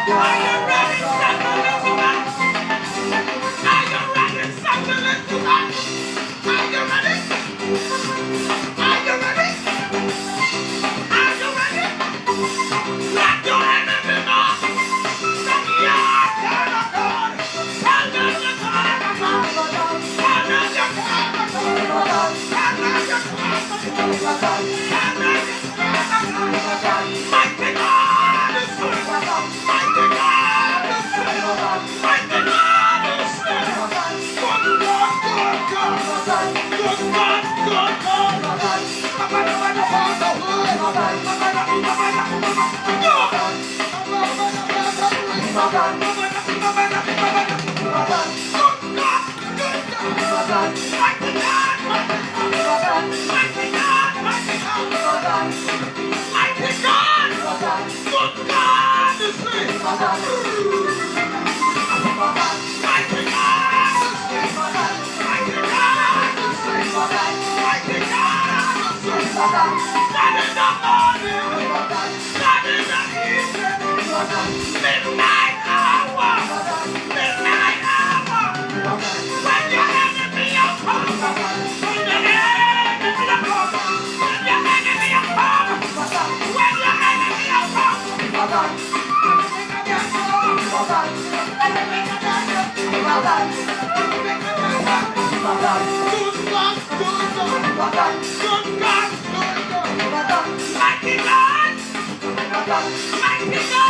Are you ready? Settle it tonight. Are you ready? Settle it tonight. Are you ready? Are you ready? Are you ready? Let your enemy know that you are God of God. Tell them you're God of God. Tell them you're God of God. Tell them you're God of God. Tell them you're God of God. Mighty God is good. Mighty God is good. Mighty God is good. Good God, good God. Good God, good God. Midnight hour, midnight hour, when your enemy are come, when your enemy are come, when your enemy are come, when your enemy are come. Mighty God, mighty God.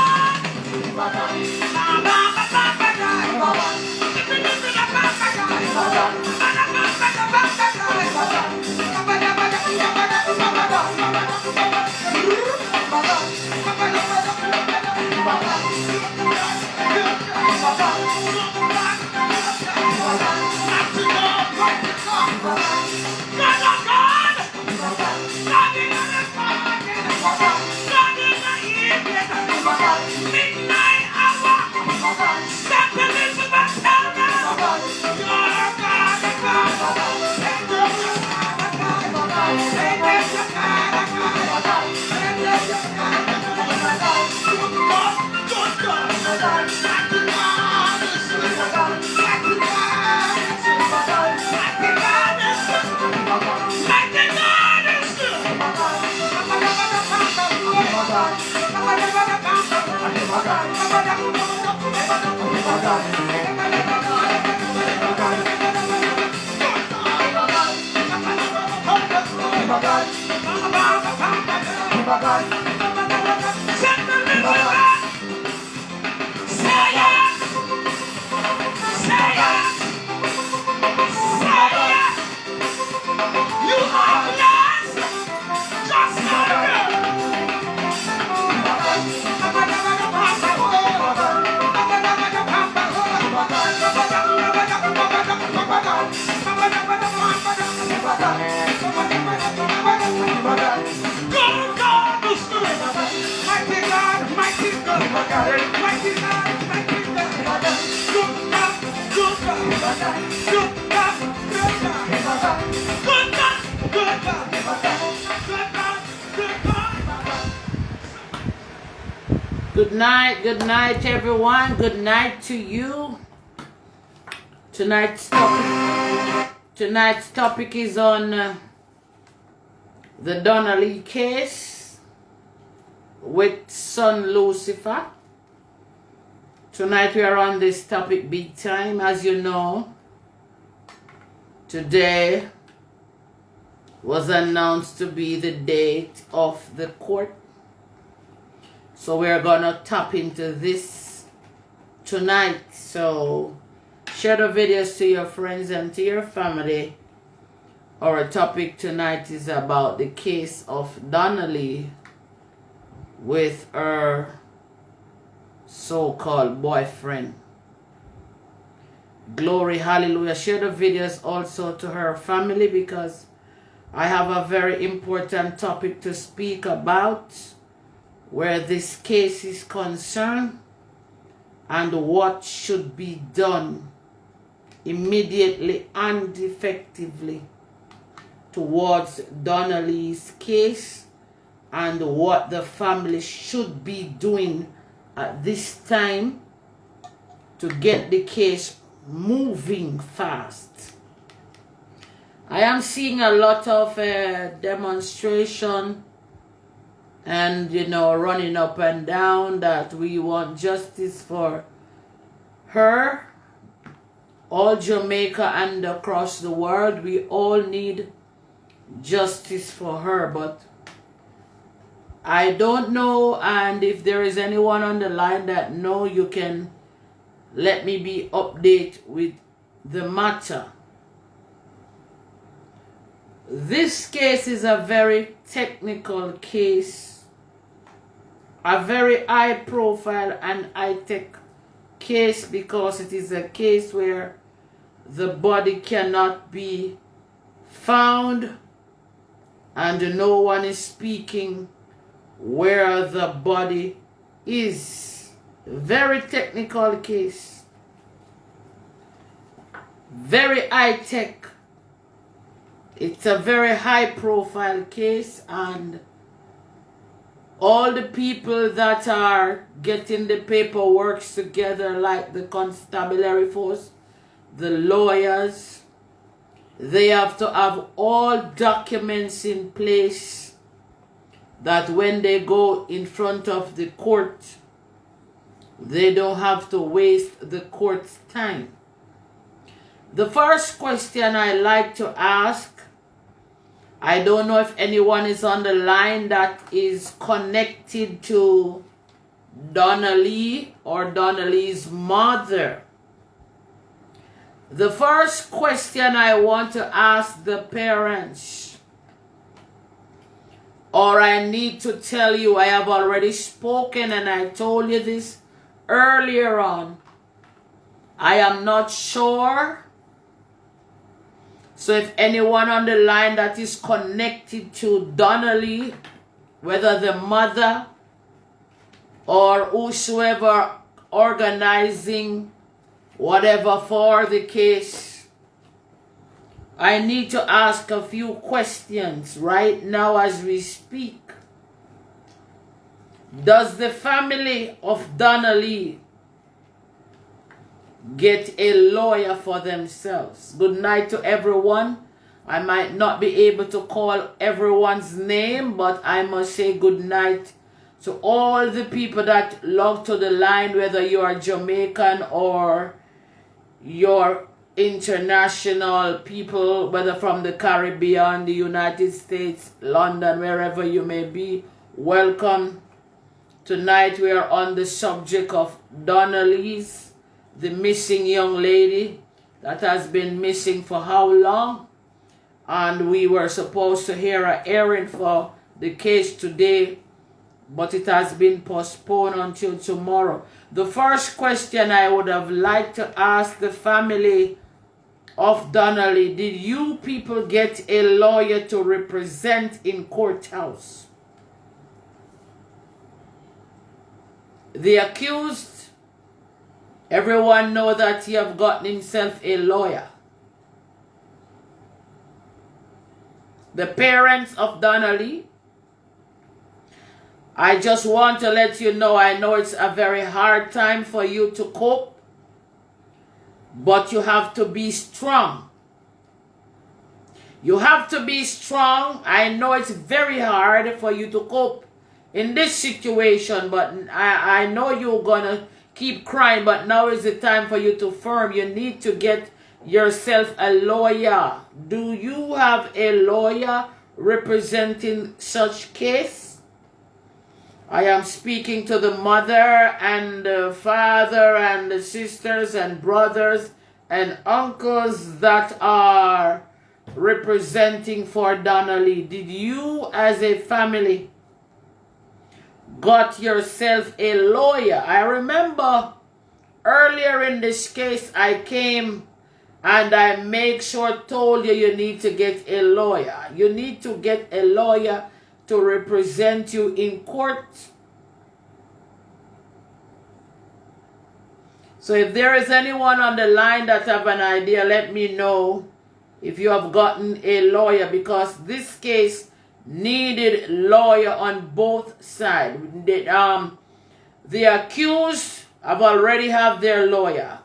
Midnight hour, St. Elizabeth, tell them you're God of God. Good night, everyone. Good night to you. Tonight's topic is on the Donnalee case with son Lucifer. Tonight we are on this topic big time. As you know, today was announced to be the date of the court. So we're gonna tap into this tonight. So share the videos to your friends and to your family. Our topic tonight is about the case of Donnalee with her so-called boyfriend. Glory, hallelujah. Share the videos also to her family, because I have a very important topic to speak about where this case is concerned and what should be done immediately and effectively towards Donnalee's case, and what the family should be doing at this time to get the case moving fast. I am seeing a lot of demonstration and, you know, running up and down that we want justice for her. All Jamaica and across the world, we all need justice for her. But I don't know, and if there is anyone on the line that know, you can let me be updated with the matter. This case is a very technical case, a very high profile and high tech case, because it is a case where the body cannot be found and no one is speaking where the body is. Very technical case, very high tech. It's a very high profile case, and all the people that are getting the paperwork together, like the constabulary force, the lawyers, they have to have all documents in place that when they go in front of the court, they don't have to waste the court's time. The first question I like to ask, I don't know if anyone is on the line that is connected to Donnalee or Donnalee's mother. The first question I want to ask the parents, or I need to tell you, I have already spoken and I told you this earlier on. I am not sure. So if anyone on the line that is connected to Donnalee, whether the mother or whosoever organizing whatever for the case, I need to ask a few questions right now as we speak. Does the family of Donnalee get a lawyer for themselves? Good night to everyone. I might not be able to call everyone's name, but I must say good night to all the people that log to the line, whether you are Jamaican or you're international people, whether from the Caribbean, the United States, London, wherever you may be. Welcome. Tonight we are on the subject of Donnalee's, the missing young lady that has been missing for how long? And we were supposed to hear a hearing for the case today, but it has been postponed until tomorrow. The first question I would have liked to ask the family of Donnalee, did you people get a lawyer to represent in courthouse? The accused, everyone know that he have gotten himself a lawyer. The parents of Donnalee, I just want to let you know, I know it's a very hard time for you to cope, but you have to be strong. You have to be strong. I know it's very hard for you to cope in this situation, but I know you're going to keep crying, but now is the time for you to firm. You need to get yourself a lawyer. Do you have a lawyer representing such case? I am speaking to the mother and the father and the sisters and brothers and uncles that are representing for Donnalee. Did you as a family got yourself a lawyer? I remember earlier in this case I came and I make sure told you need to get a lawyer. You need to get a lawyer to represent you in court. So if there is anyone on the line that have an idea, let me know if you have gotten a lawyer, because this case needed lawyer on both sides. The accused have already have their lawyer.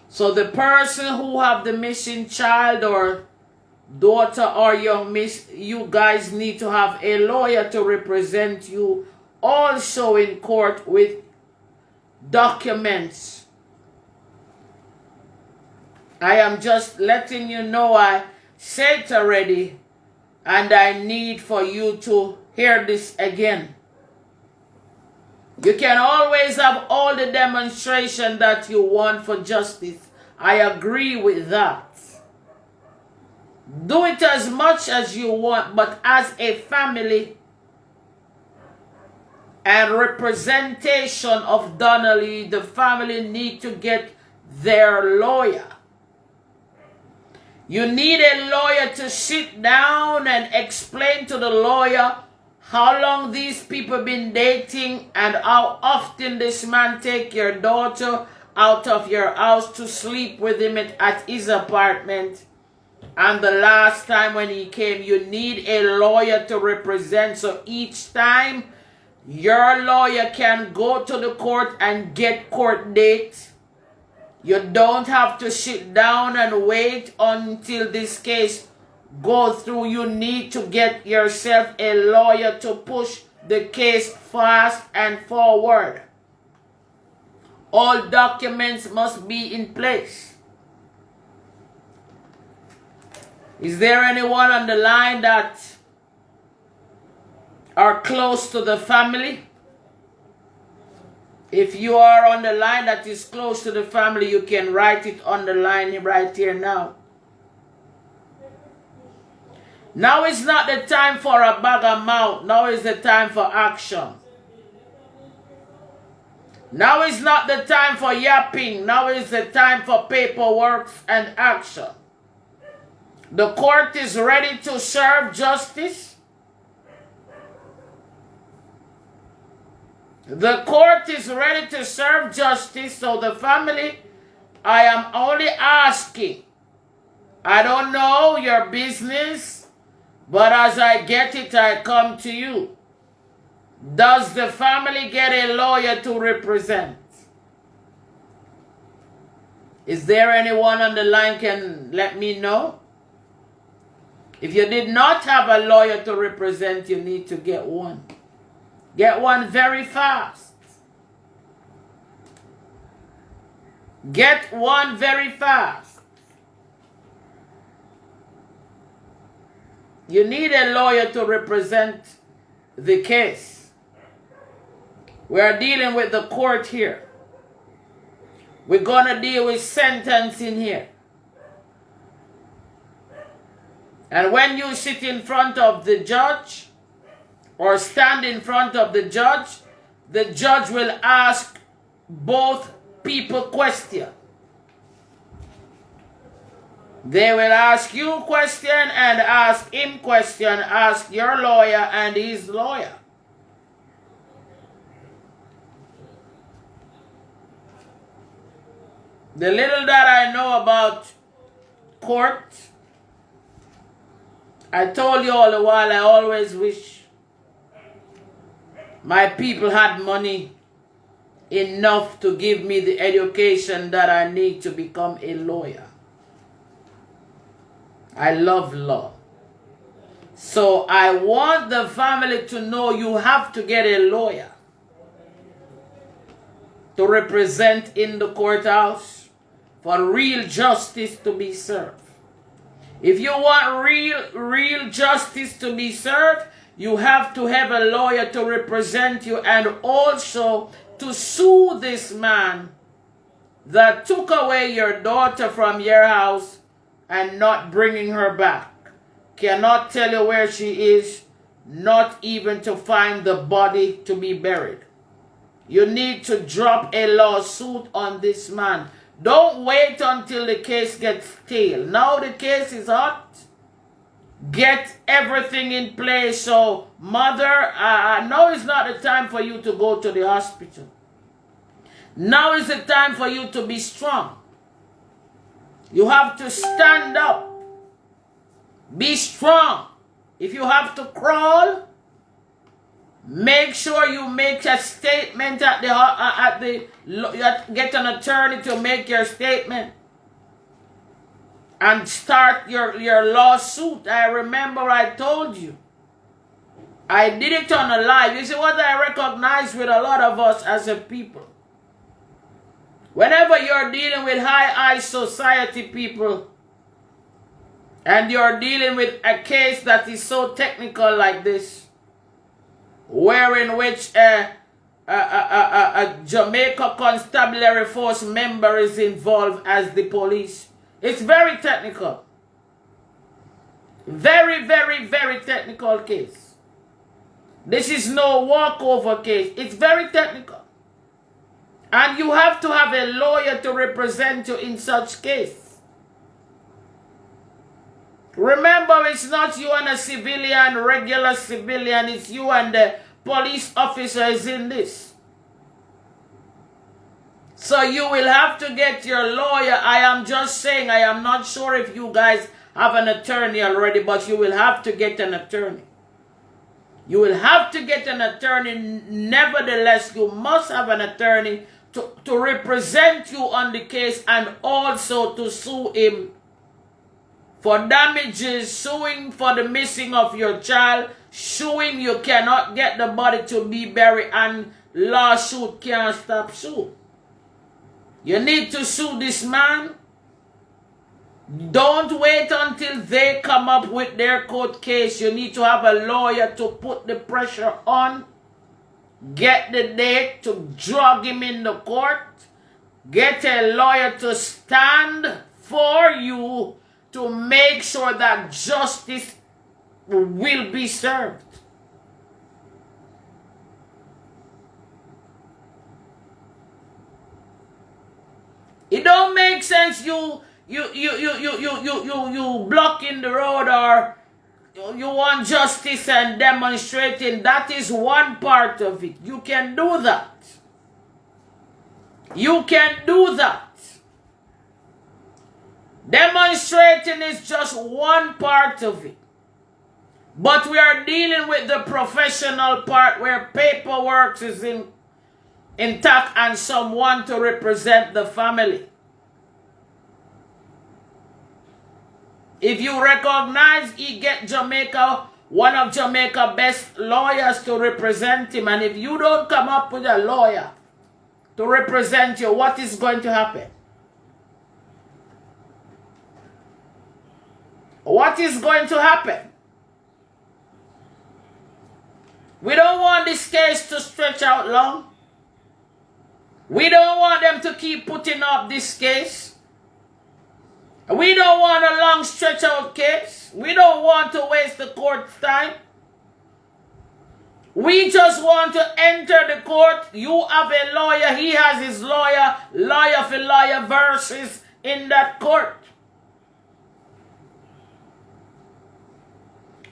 So the person who have the missing child or daughter or young miss, you guys need to have a lawyer to represent you also in court with documents. I am just letting you know I said it already, and I need for you to hear this again. You can always have all the demonstration that you want for justice. I agree with that. Do it as much as you want, but as a family and representation of Donnalee, the family need to get their lawyer. You need a lawyer to sit down and explain to the lawyer how long these people been dating and how often this man take your daughter out of your house to sleep with him at his apartment. And the last time when he came, you need a lawyer to represent. So each time, your lawyer can go to the court and get court dates. You don't have to sit down and wait until this case goes through. You need to get yourself a lawyer to push the case fast and forward. All documents must be in place. Is there anyone on the line that are close to the family? If you are on the line that is close to the family, you can write it on the line right here now. Now is not the time for a bag of mouth. Now is the time for action. Now is not the time for yapping. Now is the time for paperwork and action. The court is ready to serve justice. The court is ready to serve justice. So the family, I am only asking. I don't know your business, but as I get it, I come to you. Does the family get a lawyer to represent? Is there anyone on the line can let me know? If you did not have a lawyer to represent, you need to get one. Get one very fast. Get one very fast. You need a lawyer to represent the case. We are dealing with the court here. We're going to deal with sentencing here. And when you sit in front of the judge or stand in front of the judge will ask both people questions. They will ask you question and ask him question, ask your lawyer and his lawyer. The little that I know about court, I told you all the while, I always wish my people had money enough to give me the education that I need to become a lawyer. I love law. So I want the family to know you have to get a lawyer to represent in the courthouse for real justice to be served. If you want real justice to be served, you have to have a lawyer to represent you and also to sue this man that took away your daughter from your house and not bringing her back. Cannot tell you where she is, not even to find the body to be buried. You need to drop a lawsuit on this man. Don't wait until the case gets stale. Now the case is hot. Get everything in place. So, mother, now is not the time for you to go to the hospital. Now is the time for you to be strong. You have to stand up. Be strong. If you have to crawl, Make sure you make a statement get an attorney to make your statement and start your lawsuit. I remember I told you. I did it on a live. You see what I recognize with a lot of us as a people. Whenever you're dealing with high society people and you're dealing with a case that is so technical like this, wherein which a Jamaica Constabulary Force member is involved as the police, it's very technical. Very, very, very technical case. This is no walkover case. It's very technical. And you have to have a lawyer to represent you in such case. Remember, it's not you and a civilian, regular civilian. It's you and the police officers in this. So you will have to get your lawyer. I am just saying, I am not sure if you guys have an attorney already, but you will have to get an attorney. You will have to get an attorney. Nevertheless, you must have an attorney to represent you on the case and also to sue him for damages, suing for the missing of your child, suing you cannot get the body to be buried, and lawsuit can't stop suit. You need to sue this man. Don't wait until they come up with their court case. You need to have a lawyer to put the pressure on. Get the date to drag him in the court. Get a lawyer to stand for you to make sure that justice will be served. It don't make sense you blocking the road or you want justice and demonstrating. That is one part of it. You can do that. You can do that. Demonstrating is just one part of it. But we are dealing with the professional part where paperwork is intact and someone to represent the family. If you recognize, he get Jamaica, one of Jamaica's best lawyers to represent him. And if you don't come up with a lawyer to represent you, what is going to happen? What is going to happen? We don't want this case to stretch out long. We don't want them to keep putting up this case. We don't want a long stretch out case. We don't want to waste the court's time. We just want to enter the court. You have a lawyer. He has his lawyer. Lawyer for lawyer versus in that court.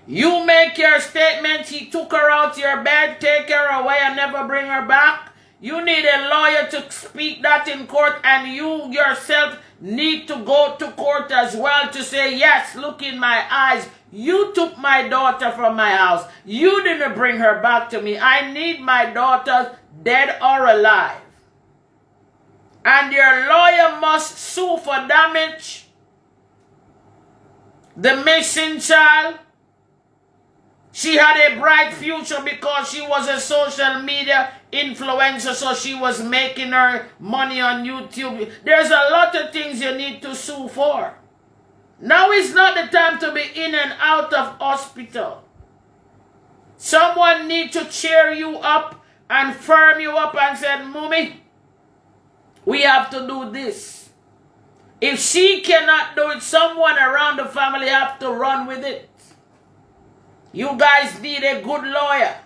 You make your statement. He took her out your bed, take her away and never bring her back. You need a lawyer to speak that in court, and you yourself need to go to court as well to say, yes, look in my eyes. You took my daughter from my house. You didn't bring her back to me. I need my daughter dead or alive. And your lawyer must sue for damage. The missing child. She had a bright future because she was a social media influencer, so she was making her money on YouTube. There's a lot of things you need to sue for. Now is not the time to be in and out of hospital. Someone needs to cheer you up and firm you up and say, Mummy, we have to do this. If she cannot do it, someone around the family have to run with it. You guys need a good lawyer,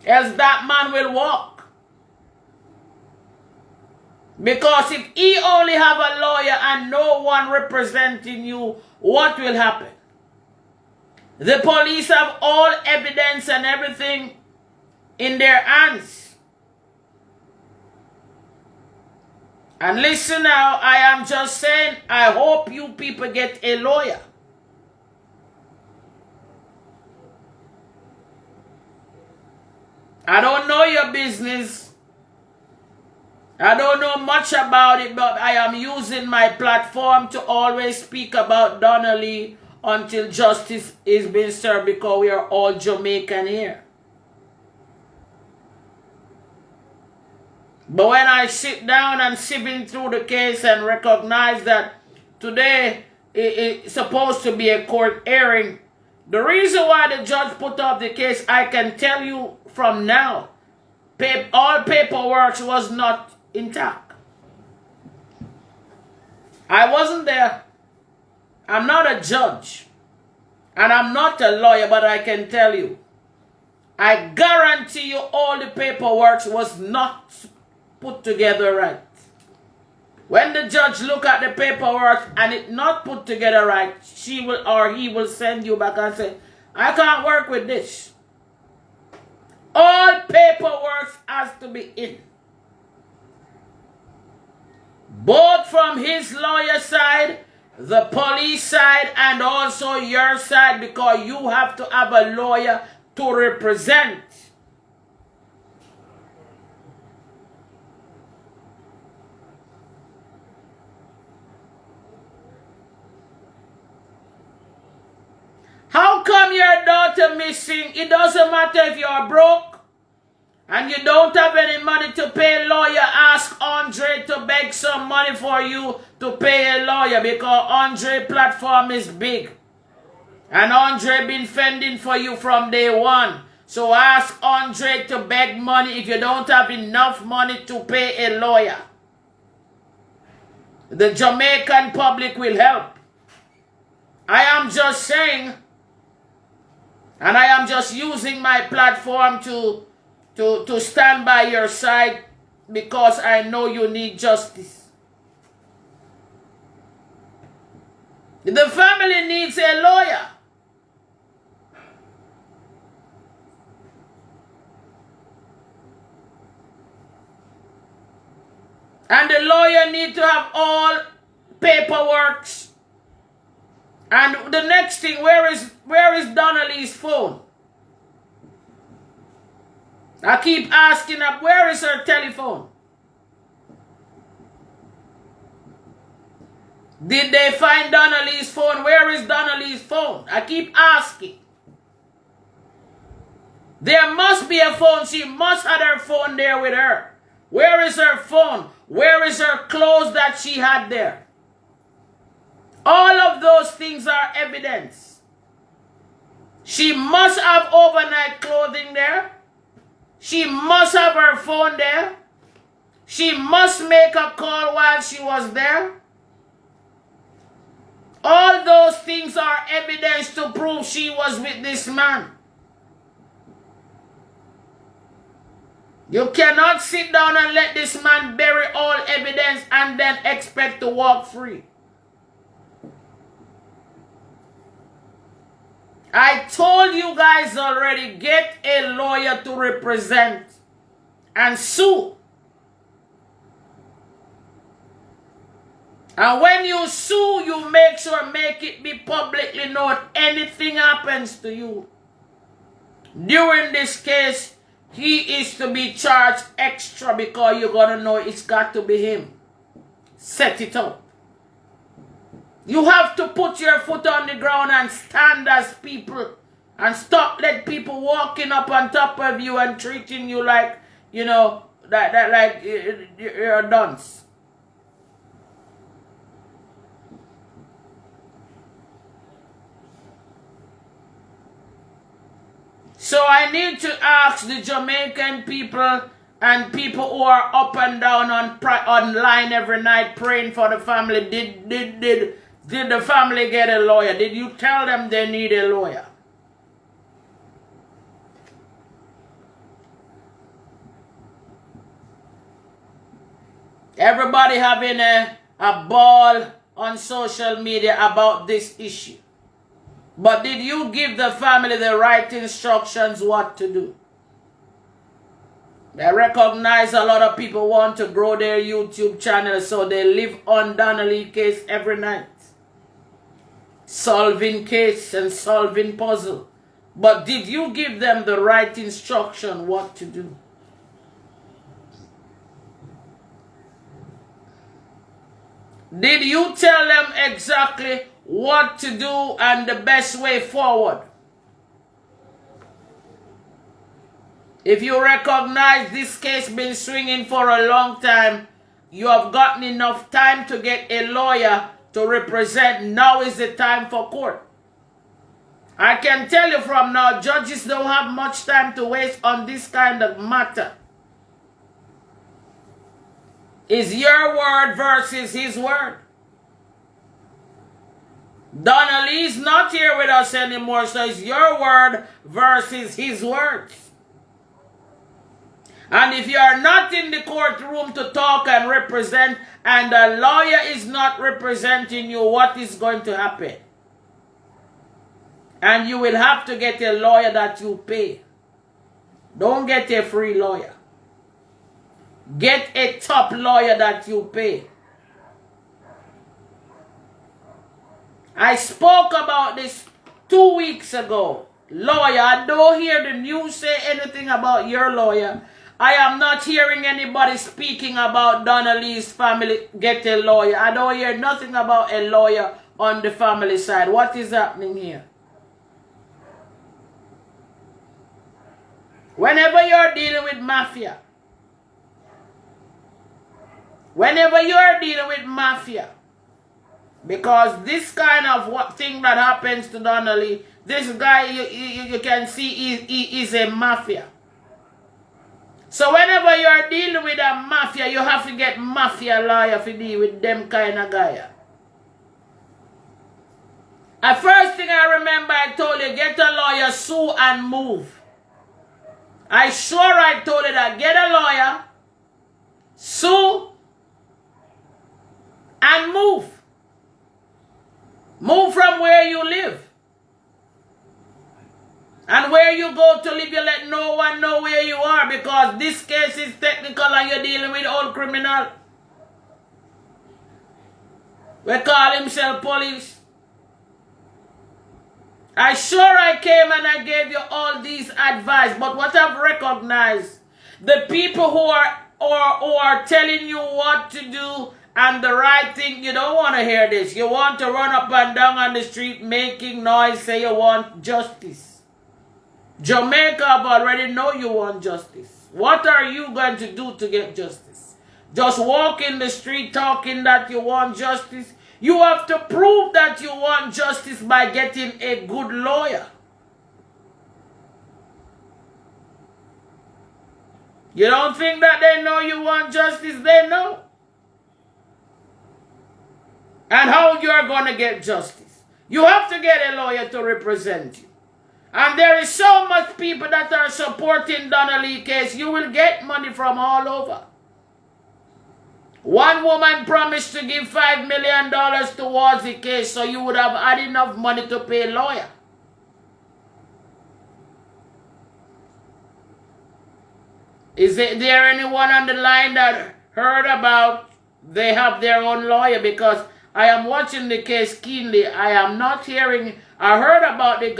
else that man will walk. Because if he only have a lawyer and no one representing you, what will happen? The police have all evidence and everything in their hands. And listen now, I am just saying, I hope you people get a lawyer. I don't know your business. I don't know much about it, but I am using my platform to always speak about Donnalee until justice is being served, because we are all Jamaican here. But when I sit down and sieving through the case and recognize that today it's supposed to be a court hearing, the reason why the judge put up the case, I can tell you from now, all paperwork was not intact. I wasn't there. I'm not a judge. And I'm not a lawyer, but I can tell you, I guarantee you all the paperwork was not put together right. When the judge look at the paperwork and it not put together right, she will or he will send you back and say, I can't work with this. All paperwork has to be in. Both from his lawyer side, the police side, and also your side, because you have to have a lawyer to represent. How come your daughter missing? It doesn't matter if you're broke and you don't have any money to pay a lawyer. Ask Andre to beg some money for you to pay a lawyer, because Andre's platform is big. And Andre been fending for you from day one. So ask Andre to beg money if you don't have enough money to pay a lawyer. The Jamaican public will help. I am just saying, and I am just using my platform to stand by your side, because I know you need justice. The family needs a lawyer. And the lawyer needs to have all paperwork. And the next thing, where is Donnalee's phone? I keep asking her, where is her telephone? Did they find Donnalee's phone? Where is Donnalee's phone? I keep asking. There must be a phone. She must have her phone there with her. Where is her phone? Where is her clothes that she had there? All of those things are evidence. She must have overnight clothing there. She must have her phone there. She must make a call while she was there. All those things are evidence to prove she was with this man. You cannot sit down and let this man bury all evidence and then expect to walk free. I told you guys already, get a lawyer to represent and sue. And when you sue, you make it be publicly known. Anything happens to you during this case, he is to be charged extra, because you're going to know it's got to be him. Set it up. You have to put your foot on the ground and stand as people, and stop let people walking up on top of you and treating you like, you know, like you're a dunce. So I need to ask the Jamaican people and people who are up and down online every night praying for the family, did the family get a lawyer? Did you tell them they need a lawyer? Everybody having a ball on social media about this issue. But did you give the family the right instructions what to do? I recognize a lot of people want to grow their YouTube channel, so they live on Donnalee case every night. Solving case and solving puzzle. But did you give them the right instruction what to do? Did you tell them exactly what to do and the best way forward? If you recognize this case been swinging for a long time, you have gotten enough time to get a lawyer to represent. Now is the time for court. I can tell you from now, judges don't have much time to waste on this kind of matter. It's your word versus his word. Donnalee is not here with us anymore, so it's your word versus his words. And if you are not in the courtroom to talk and represent, and the lawyer is not representing you, what is going to happen? And you will have to get a lawyer that you pay. Don't get a free lawyer. Get a top lawyer that you pay. I spoke about this 2 weeks ago. Lawyer, I don't hear the news say anything about your lawyer. I am not hearing anybody speaking about Donnalee's family get a lawyer. I don't hear nothing about a lawyer on the family side. What is happening here? Whenever you're dealing with mafia, because this kind of thing that happens to Donnalee, this guy, you can see he is a mafia. So whenever you're dealing with a mafia, you have to get mafia lawyer to deal with them kind of guy. The first thing I remember I told you, get a lawyer, sue and move. I told you that, get a lawyer, sue and move. Move from where you live. And where you go to live, you let no one know where you are, because this case is technical and you're dealing with old criminal. We call himself police. I came and I gave you all these advice, but what I've recognized, the people who are telling you what to do and the right thing, you don't want to hear this. You want to run up and down on the street making noise, say you want justice. Jamaica have already know you want justice. What are you going to do to get justice? Just walk in the street talking that you want justice? You have to prove that you want justice by getting a good lawyer. You don't think that they know you want justice? They know. And how you are going to get justice? You have to get a lawyer to represent you. And there is so much people that are supporting Donnalee case. You will get money from all over. One woman promised to give $5 million towards the case, so you would have had enough money to pay a lawyer. Is there anyone on the line that heard about they have their own lawyer? Because I am watching the case keenly. I am not hearing. I heard about the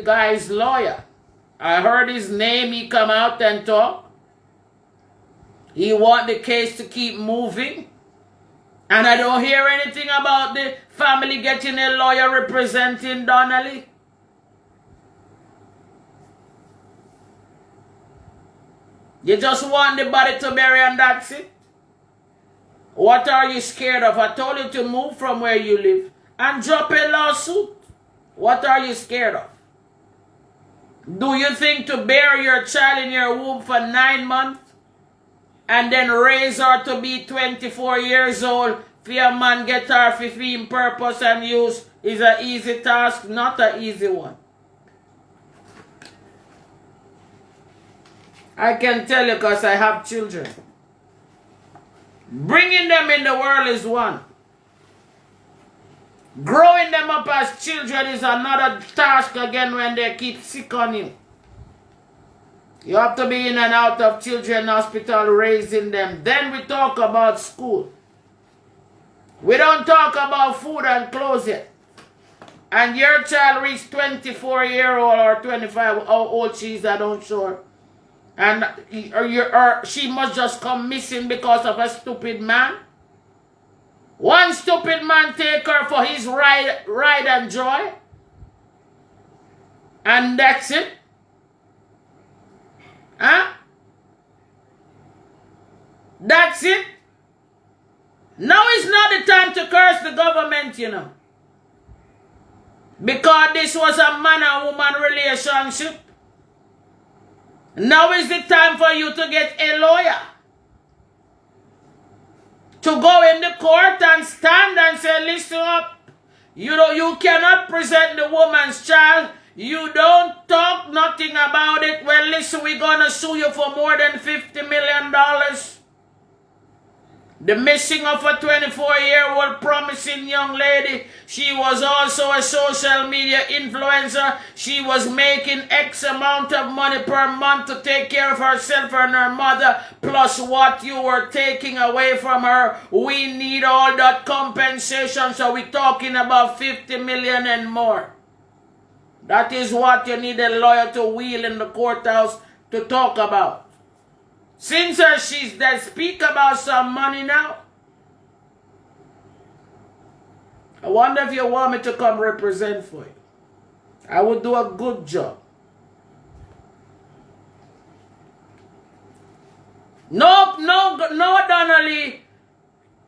guy's lawyer. I heard his name. He come out and talk. He want the case to keep moving. And I don't hear anything about the family getting a lawyer representing Donnalee. You just want the body to bury and that's it? What are you scared of? I told you to move from where you live and drop a lawsuit. What are you scared of? Do you think to bury your child in your womb for 9 months and then raise her to be 24 years old, for a man get her 15 purpose and use is an easy task? Not an easy one. I can tell you because I have children. Bringing them in the world is one. Growing them up as children is another task again when they keep sick on you. You have to be in and out of children's hospital raising them. Then we talk about school. We don't talk about food and clothes yet. and your child reached 24-year-old or 25, how old she is, I don't sure. And she must just come missing because of a stupid man. One stupid man take her for his ride and joy. And that's it. Huh? That's it. Now is not the time to curse the government, you know. Because this was a man and woman relationship. Now is the time for you to get a lawyer. To go in the court and stand and say, listen up. You know, you cannot present the woman's child. You don't talk nothing about it. Well, listen, we're going to sue you for more than $50 million. The missing of a 24-year-old promising young lady. She was also a social media influencer. She was making X amount of money per month to take care of herself and her mother, plus what you were taking away from her. We need all that compensation, so we're talking about 50 million and more. That is what you need a lawyer to wheel in the courthouse to talk about. Since she's dead, speak about some money now. I wonder if you want me to come represent for you. I would do a good job. No, Donnalee.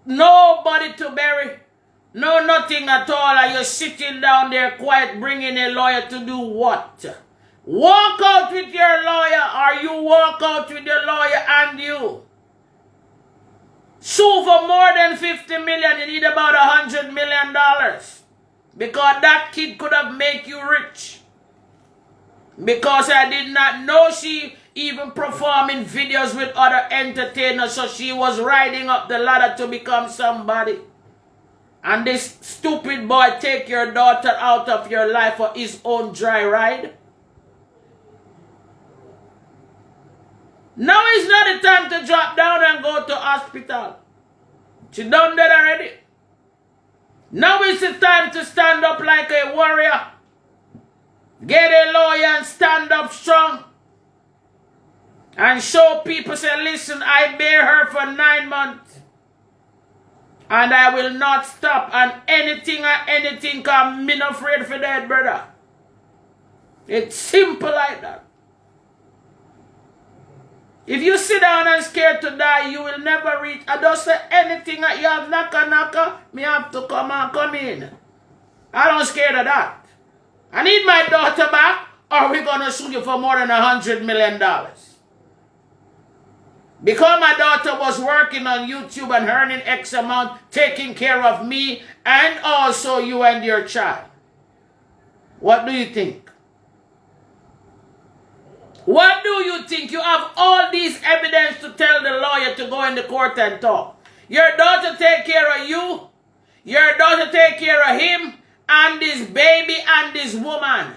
Nobody to bury. No, nothing at all. Are you sitting down there quiet, bringing a lawyer to do what? Walk out with your lawyer, or you walk out with your lawyer and you. Sue for more than 50 million, you need about $100 million. Because that kid could have made you rich. Because I did not know she even performing videos with other entertainers, so she was riding up the ladder to become somebody. And this stupid boy take your daughter out of your life for his own dry ride. Now is not the time to drop down and go to hospital. She done that already. Now is the time to stand up like a warrior. Get a lawyer and stand up strong. And show people, say, listen, I bear her for 9 months. And I will not stop. And anything come, me not afraid for that, brother. It's simple like that. If you sit down and scared to die, you will never reach. I don't say anything that you have knocker, me have to come in. I don't scared of that. I need my daughter back, or we're going to sue you for more than $100 million. Because my daughter was working on YouTube and earning X amount, taking care of me and also you and your child. What do you think? What do you think? You have all these evidence to tell the lawyer to go in the court and talk. Your daughter take care of you. Your daughter take care of him and this baby and this woman.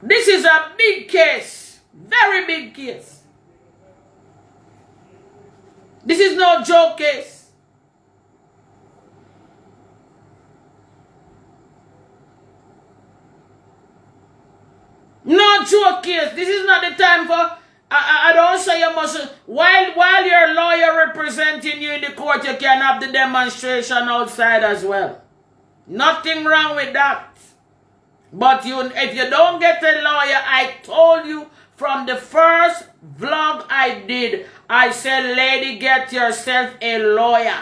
This is a big case. Very big case. This is no joke case. No joke case. This is not the time for. I don't say you must. While your lawyer representing you in the court, you can have the demonstration outside as well. Nothing wrong with that. But if you don't get a lawyer, I told you from the first vlog I did, I said, lady, get yourself a lawyer.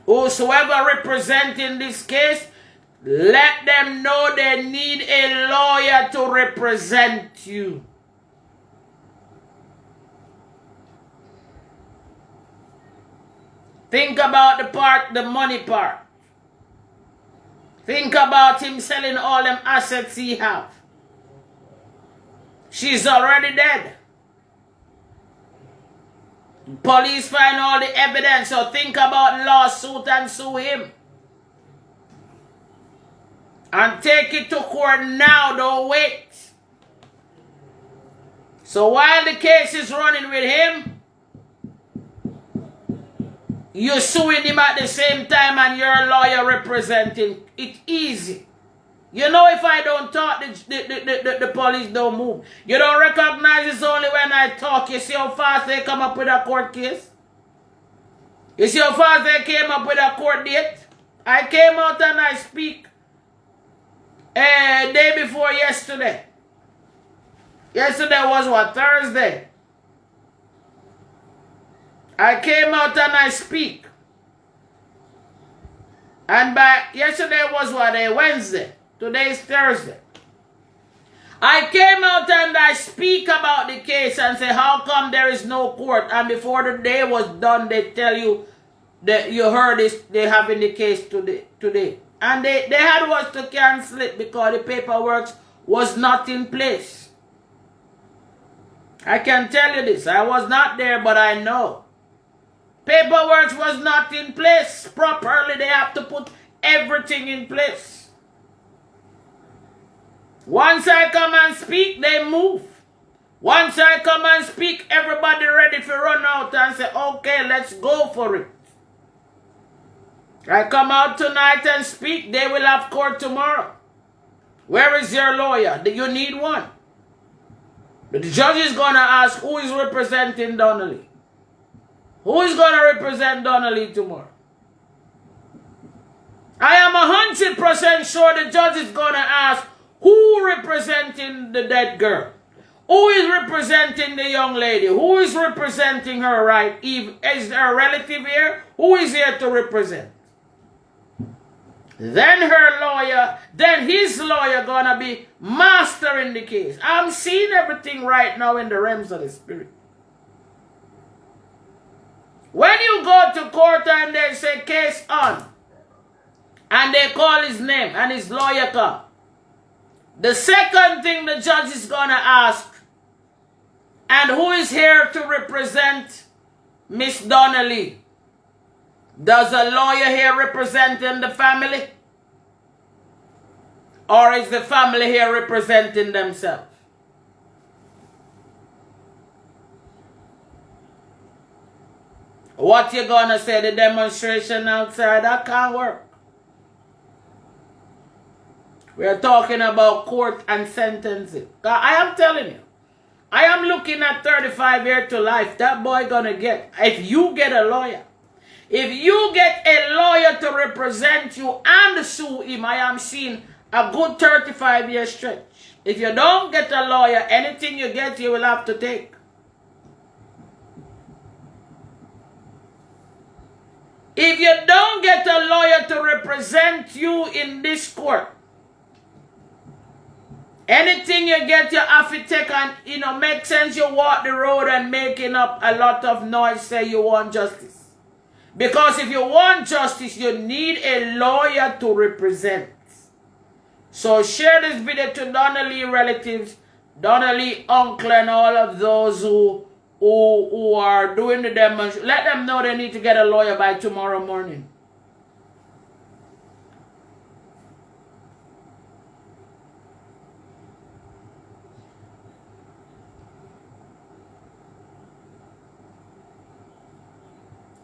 Whosoever representing this case, let them know they need a lawyer to represent you. Think about the money part. Think about him selling all them assets he have. She's already dead. Police find all the evidence, so think about lawsuit and sue him. And take it to court now, don't wait. So while the case is running with him, you're suing him at the same time and you're a lawyer representing. It's easy. You know, if I don't talk, the police don't move. You don't recognize it's only when I talk. You see how fast they come up with a court case? You see how fast they came up with a court date? I came out and I speak day before yesterday. Yesterday was what? Thursday. I came out and I speak. And by yesterday was what? Wednesday. Today is Thursday. I came out and I speak about the case and say, how come there is no court? And before the day was done, they tell you that you heard this, they having the case today. And they had was to cancel it because the paperwork was not in place. I can tell you this. I was not there, but I know. Paperwork was not in place properly. They have to put everything in place. Once I come and speak, they move. Once I come and speak, everybody ready to run out and say, okay, let's go for it. I come out tonight and speak, they will have court tomorrow. Where is your lawyer? Do you need one? The judge is going to ask who is representing Donnalee. Who is going to represent Donnalee tomorrow? I am 100% sure the judge is going to ask who representing the dead girl. Who is representing the young lady? Who is representing her right? Is there a relative here? Who is here to represent? Then her lawyer, then his lawyer gonna be mastering the case. I'm seeing everything right now in the realms of the spirit. When you go to court and they say case on, and they call his name and his lawyer come, the second thing the judge is gonna ask, and who is here to represent Miss Donnalee? Does a lawyer here representing the family? Or is the family here representing themselves? What you gonna say, the demonstration outside? That can't work. We are talking about court and sentencing. I am telling you, I am looking at 35 years to life. That boy gonna get, if you get a lawyer, if you get a lawyer to represent you and sue him, I am seeing a good 35-year stretch. If you don't get a lawyer, anything you get, you will have to take. If you don't get a lawyer to represent you in this court, anything you get, you have to take and, make sense. You walk the road and making up a lot of noise, say you want justice. Because if you want justice, you need a lawyer to represent. So share this video to Donnalee relatives, Donnalee uncle, and all of those who are doing the demonstration. Let them know they need to get a lawyer by tomorrow morning.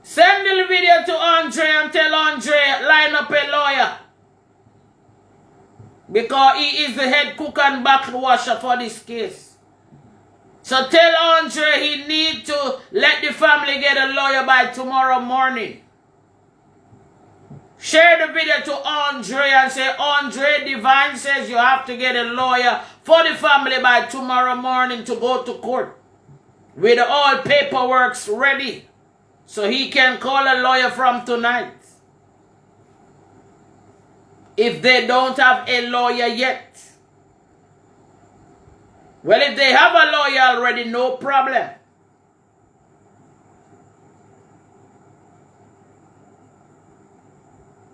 Send the video to Andre and tell Andre line up a lawyer. Because he is the head cook and bottle washer for this case. So tell Andre he need to let the family get a lawyer by tomorrow morning. Share the video to Andre and say, Andre, Divine says you have to get a lawyer for the family by tomorrow morning to go to court. With all paperwork ready. So he can call a lawyer from tonight. If they don't have a lawyer yet. Well, if they have a lawyer already, no problem.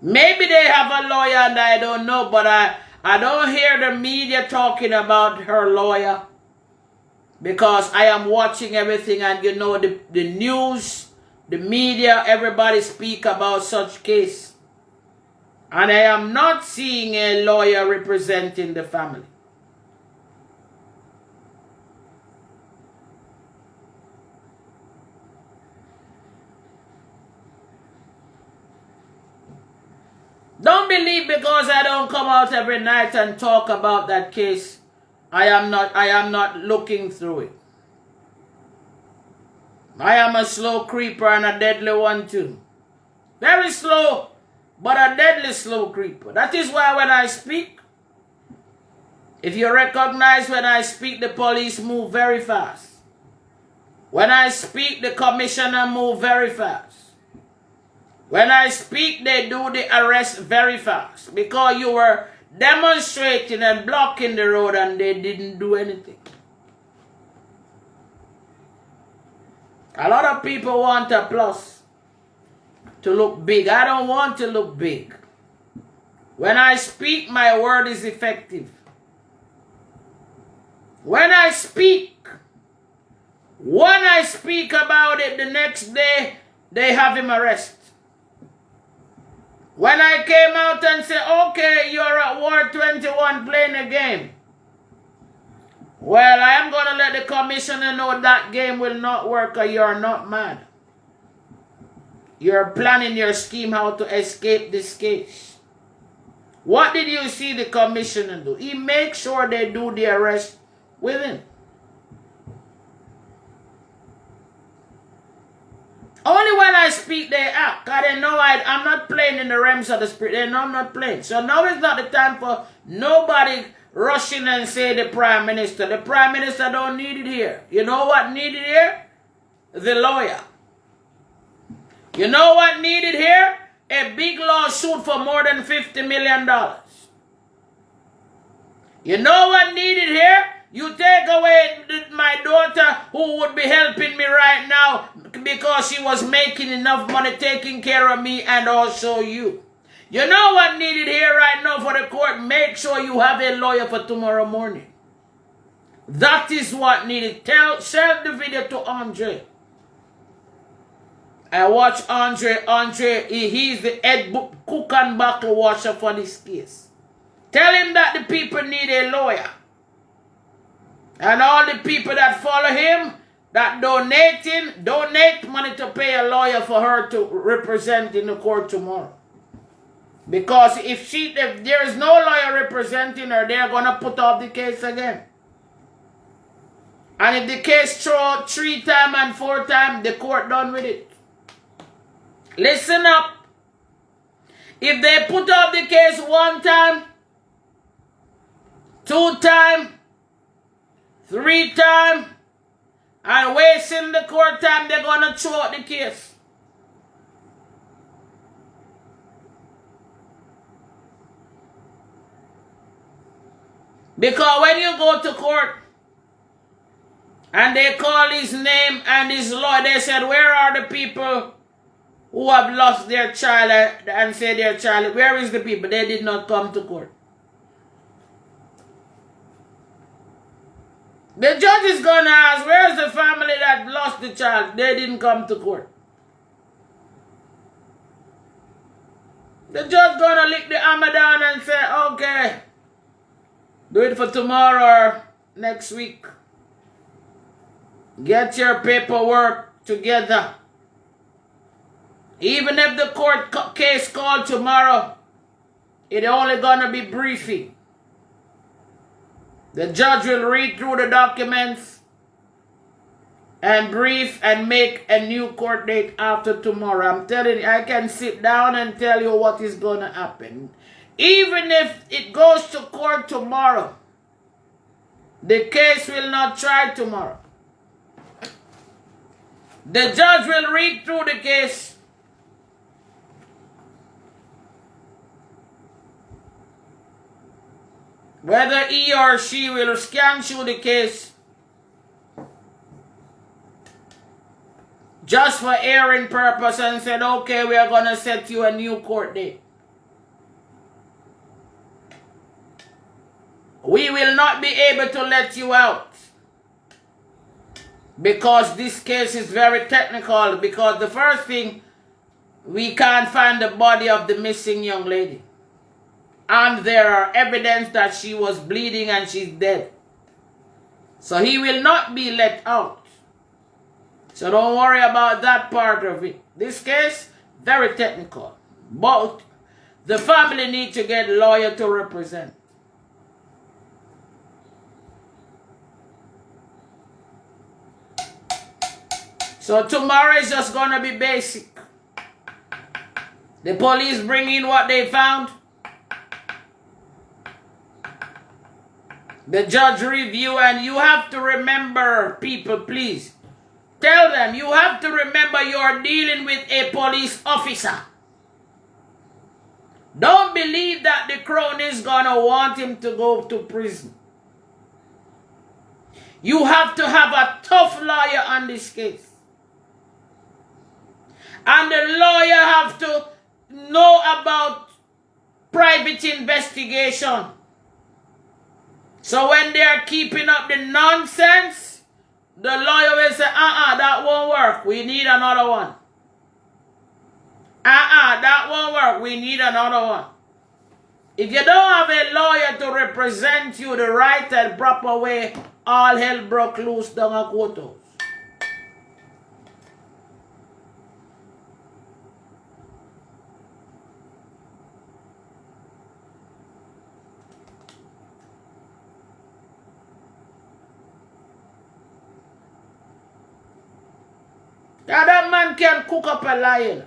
Maybe they have a lawyer and I don't know, but I don't hear the media talking about her lawyer. Because I am watching everything and the news, the media, everybody speak about such case. And I am not seeing a lawyer representing the family. Don't believe because I don't come out every night and talk about that case, I am not looking through it. I am a slow creeper and a deadly one too. Very slow, but a deadly slow creeper. That is why when I speak, if you recognize when I speak, the police move very fast. When I speak, the commissioner move very fast. When I speak, they do the arrest very fast. Because you were demonstrating and blocking the road and they didn't do anything. A lot of people want a plus to look big. I don't want to look big. When I speak, my word is effective. When I speak about it, the next day, they have him arrested. When I came out and said, okay, you're at Ward 21 playing a game. Well, I am going to let the commissioner know that game will not work or you're not mad. You're planning your scheme how to escape this case. What did you see the commissioner do? He makes sure they do the arrest with him. Only when I speak, they act. Because they know I'm not playing in the realms of the spirit. They know I'm not playing. So now is not the time for nobody rushing and say the prime minister. The prime minister don't need it here. You know what needed here? The lawyer. You know what needed here? A big lawsuit for more than $50 million. You know what needed here? You take away my daughter who would be helping me right now because she was making enough money taking care of me and also you. You know what needed here right now for the court? Make sure you have a lawyer for tomorrow morning. That is what needed. Send the video to Andre. I watch Andre. He's the head cook and bottle washer for this case. Tell him that the people need a lawyer. And all the people that follow him, that donate money to pay a lawyer for her to represent in the court tomorrow. Because if there is no lawyer representing her, they're going to put off the case again. And if the case throw 3 times and 4 times, the court done with it. Listen up. If they put off the case 1 time, 2 times, 3 times, and wasting the court time, they're going to throw out the case. Because when you go to court, and they call his name and his law, they said, where are the people who have lost their child and say their child? Where is the people? They did not come to court. The judge is going to ask, where is the family that lost the child? They didn't come to court. The judge going to lick the hammer down and say, okay, do it for tomorrow or next week. Get your paperwork together. Even if the court case called tomorrow, it's only going to be briefing. The judge will read through the documents and brief and make a new court date after tomorrow. I'm telling you, I can sit down and tell you what is going to happen. Even if it goes to court tomorrow, the case will not try tomorrow. The judge will read through the case. Whether he or she will scan through the case just for hearing purpose and said, okay, we are going to set you a new court date. We will not be able to let you out because this case is very technical. Because the first thing, we can't find the body of the missing young lady. And there are evidence that she was bleeding and she's dead. So he will not be let out. So don't worry about that part of it. This case, very technical. But The family need to get lawyer to represent. So tomorrow is just going to be basic. The police bring in what they found. The judge review, and you have to remember, people, please. Tell them, you have to remember you're dealing with a police officer. Don't believe that the crown is going to want him to go to prison. You have to have a tough lawyer on this case. And the lawyer have to know about private investigation. So when they are keeping up the nonsense, the lawyer will say, that won't work. We need another one. That won't work. We need another one. If you don't have a lawyer to represent you the right and proper way, all hell broke loose down a courthouse. Now that man can cook up a lion.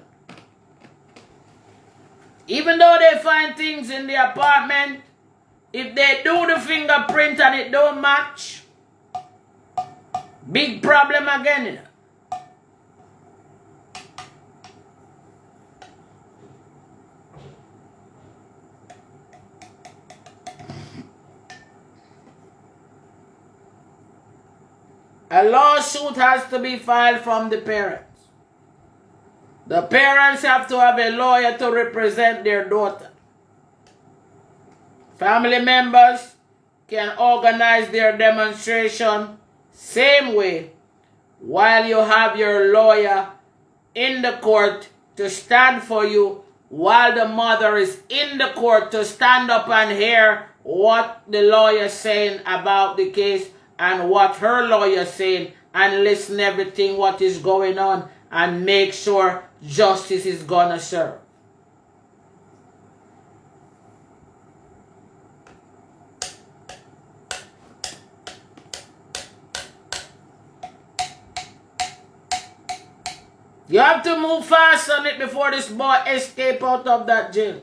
Even though they find things in the apartment, if they do the fingerprint and it don't match, big problem again. A lawsuit has to be filed from the parents. The parents have to have a lawyer to represent their daughter. Family members can organize their demonstration same way while you have your lawyer in the court to stand for you while the mother is in the court to stand up and hear what the lawyer is saying about the case and what her lawyer is saying, and listen everything what is going on and make sure justice is gonna serve. You have to move fast on it before this boy escape out of that jail.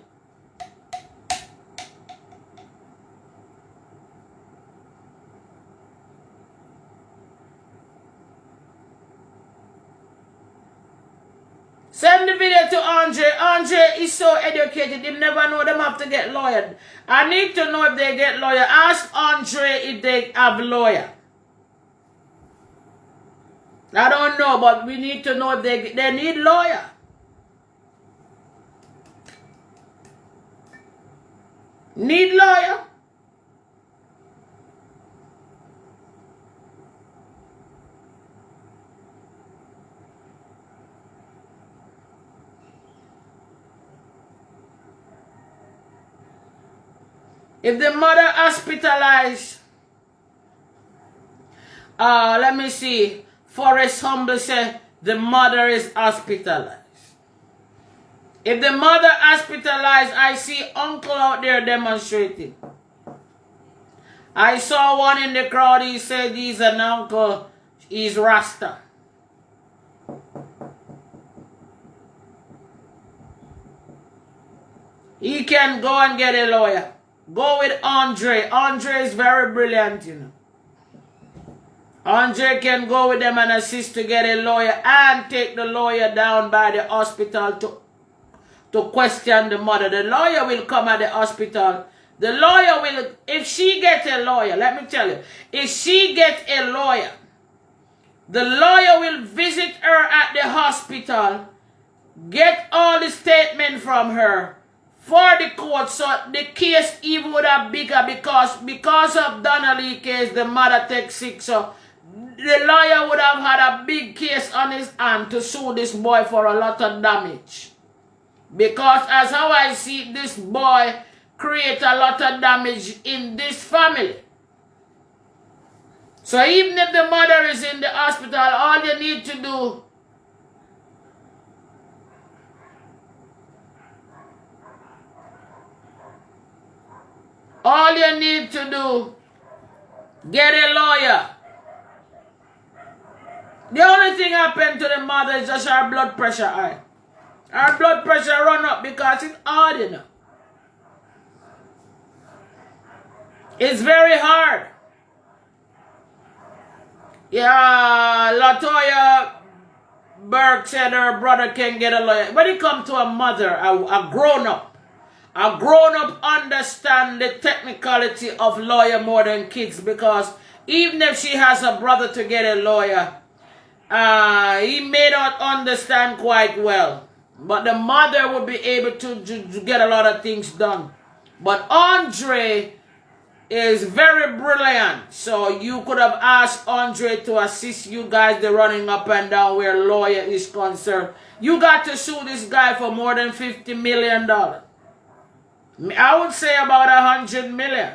Send the video to Andre. Andre is so educated, he never know them have to get lawyer. I need to know if they get lawyer. Ask Andre if they have lawyer. I don't know, but we need to know if they need lawyer. Need lawyer? If the mother hospitalized, let me see. Forrest Humble said the mother is hospitalized. If the mother hospitalized, I see uncle out there demonstrating. I saw one in the crowd, he said he's an uncle, he's Rasta. He can go and get a lawyer. Go with Andre. Andre is very brilliant, you know. Andre can go with them and assist to get a lawyer and take the lawyer down by the hospital to question the mother. The lawyer will come at the hospital. The lawyer will, if she gets a lawyer, let me tell you, if she gets a lawyer, the lawyer will visit her at the hospital, get all the statement from her, for the court, so the case even would have bigger because of Donnalee case, the mother takes sick, so the lawyer would have had a big case on his hand to sue this boy for a lot of damage. Because as how I see this boy create a lot of damage in this family. So even if the mother is in the hospital, all you need to do All you need to do, get a lawyer. The only thing happened to the mother is just her blood pressure high. Her blood pressure run up because it's hard, you know. It's very hard. Yeah, Latoya Burke said her brother can get a lawyer. When it comes to a mother, a grown-up understand the technicality of lawyer more than kids, because even if she has a brother to get a lawyer, he may not understand quite well. But the mother would be able to get a lot of things done. But Andre is very brilliant. So you could have asked Andre to assist you guys, the running up and down where lawyer is concerned. You got to sue this guy for more than $50 million. I would say about $100 million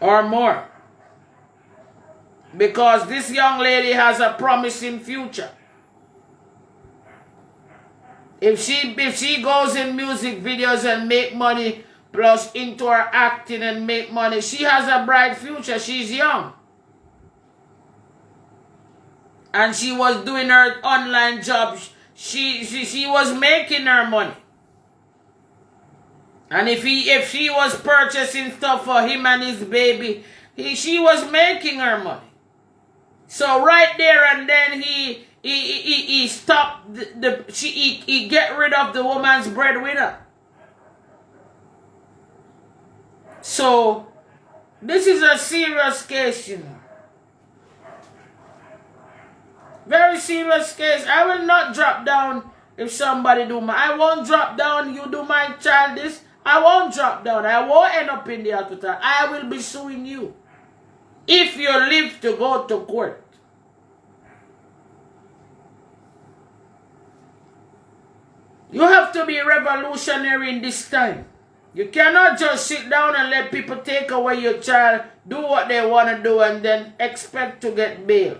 or more. Because this young lady has a promising future. If she goes in music videos and make money, plus into her acting and make money, she has a bright future. She's young. And she was doing her online job. She was making her money. And if she was purchasing stuff for him and his baby, she was making her money. So right there and then he stopped he get rid of the woman's breadwinner. So this is a serious case, you know. Very serious case. I will not drop down if somebody do I won't drop down. You do my child this, I won't drop down. I won't end up in the hospital. I will be suing you if you live to go to court. You have to be revolutionary in this time. You cannot just sit down and let people take away your child, do what they want to do, and then expect to get bail.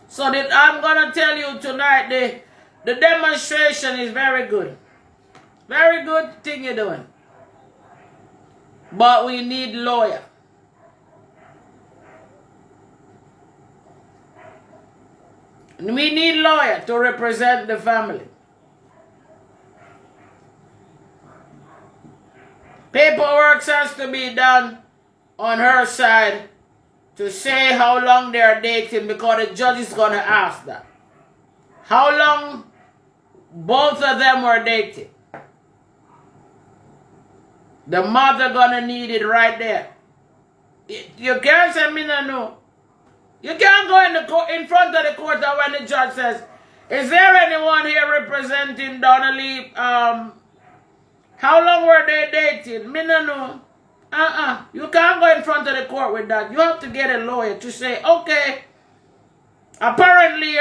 So that I'm going to tell you tonight, the demonstration is very good. Very good thing you're doing. But we need lawyer. We need lawyer to represent the family. Paperwork has to be done on her side to say how long they are dating, because the judge is going to ask that. How long both of them were dating. The mother going to need it right there. You can't say me no. You can't go in front of the court and when the judge says, is there anyone here representing Donnalee? How long were they dating? Me no know. You can't go in front of the court with that. You have to get a lawyer to say, okay, apparently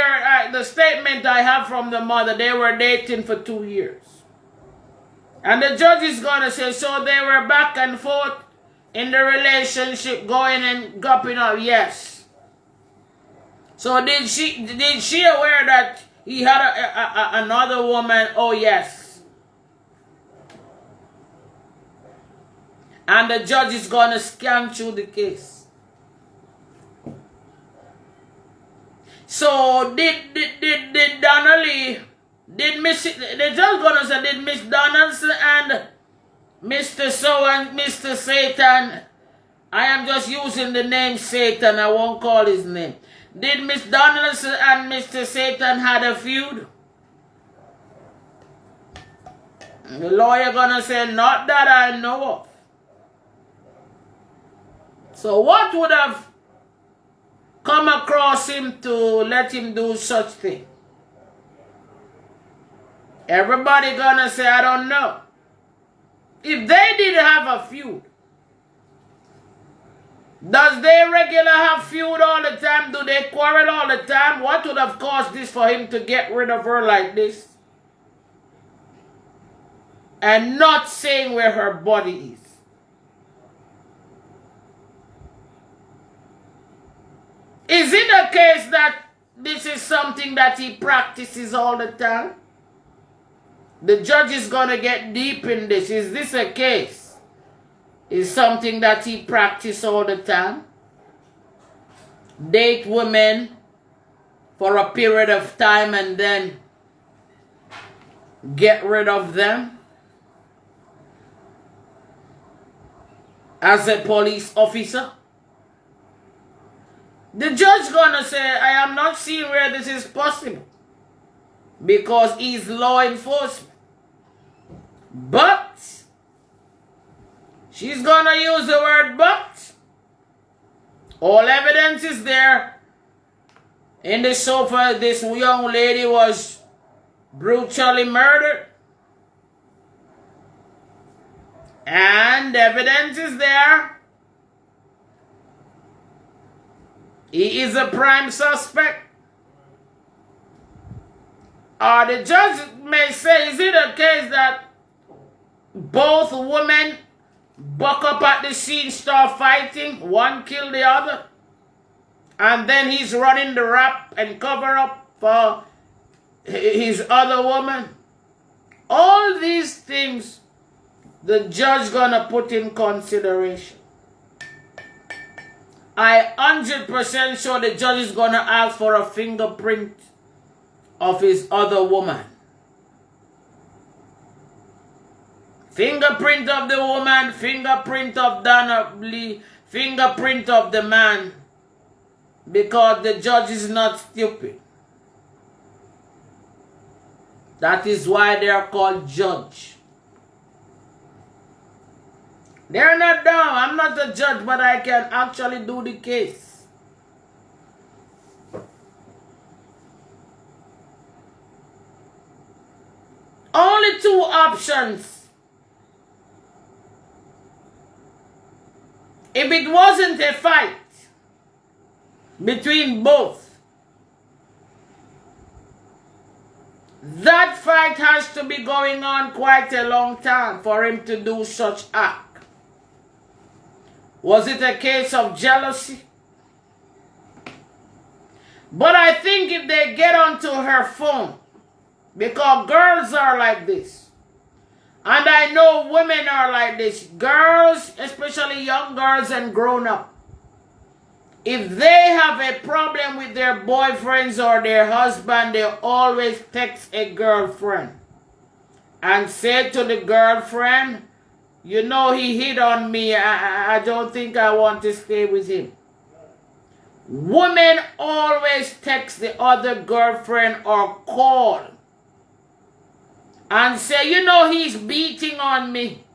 the statement I have from the mother, they were dating for 2 years. And the judge is going to say, so they were back and forth in the relationship, going and dropping up. Yes. So did she aware that he had another woman? Oh, yes. And the judge is going to scan through the case. So did Donnalee, the judge going to say, did Miss Donaldson and Mr. So and Mr. Satan, I am just using the name Satan, I won't call his name. Did Miss Donaldson and Mr. Satan had a feud? The lawyer gonna say, not that I know of. So what would have come across him to let him do such thing? Everybody gonna say, I don't know. If they didn't have a feud, does they regular have feud all the time? Do they quarrel all the time? What would have caused this for him to get rid of her like this? And not saying where her body is. Is it a case that this is something that he practices all the time? The judge is going to get deep in this. Is this a case? Is something that he practices all the time? Date women for a period of time and then get rid of them? As a police officer? The judge gonna say, I am not seeing where this is possible. Because he's law enforcement. But, she's gonna use the word but. All evidence is there. In the sofa, this young lady was brutally murdered. And evidence is there. He is a prime suspect. Or the judge may say, is it a case that both women buck up at the scene, start fighting, one kill the other, and then he's running the rap and cover up for his other woman? All these things the judge gonna put in consideration. I 100% sure the judge is gonna ask for a fingerprint of his other woman. Fingerprint of the woman, fingerprint of Donnalee, fingerprint of the man. Because the judge is not stupid. That is why they are called judge. They're not dumb. I'm not a judge, but I can actually do the case. Only two options. If it wasn't a fight between both, that fight has to be going on quite a long time for him to do such act. Was it a case of jealousy? But I think if they get onto her phone, because girls are like this, and I know women are like this, girls, especially young girls and grown up, if they have a problem with their boyfriends or their husband, they always text a girlfriend and say to the girlfriend, you know, he hit on me. I don't think I want to stay with him. Women always text the other girlfriend or call and say, you know, he's beating on me.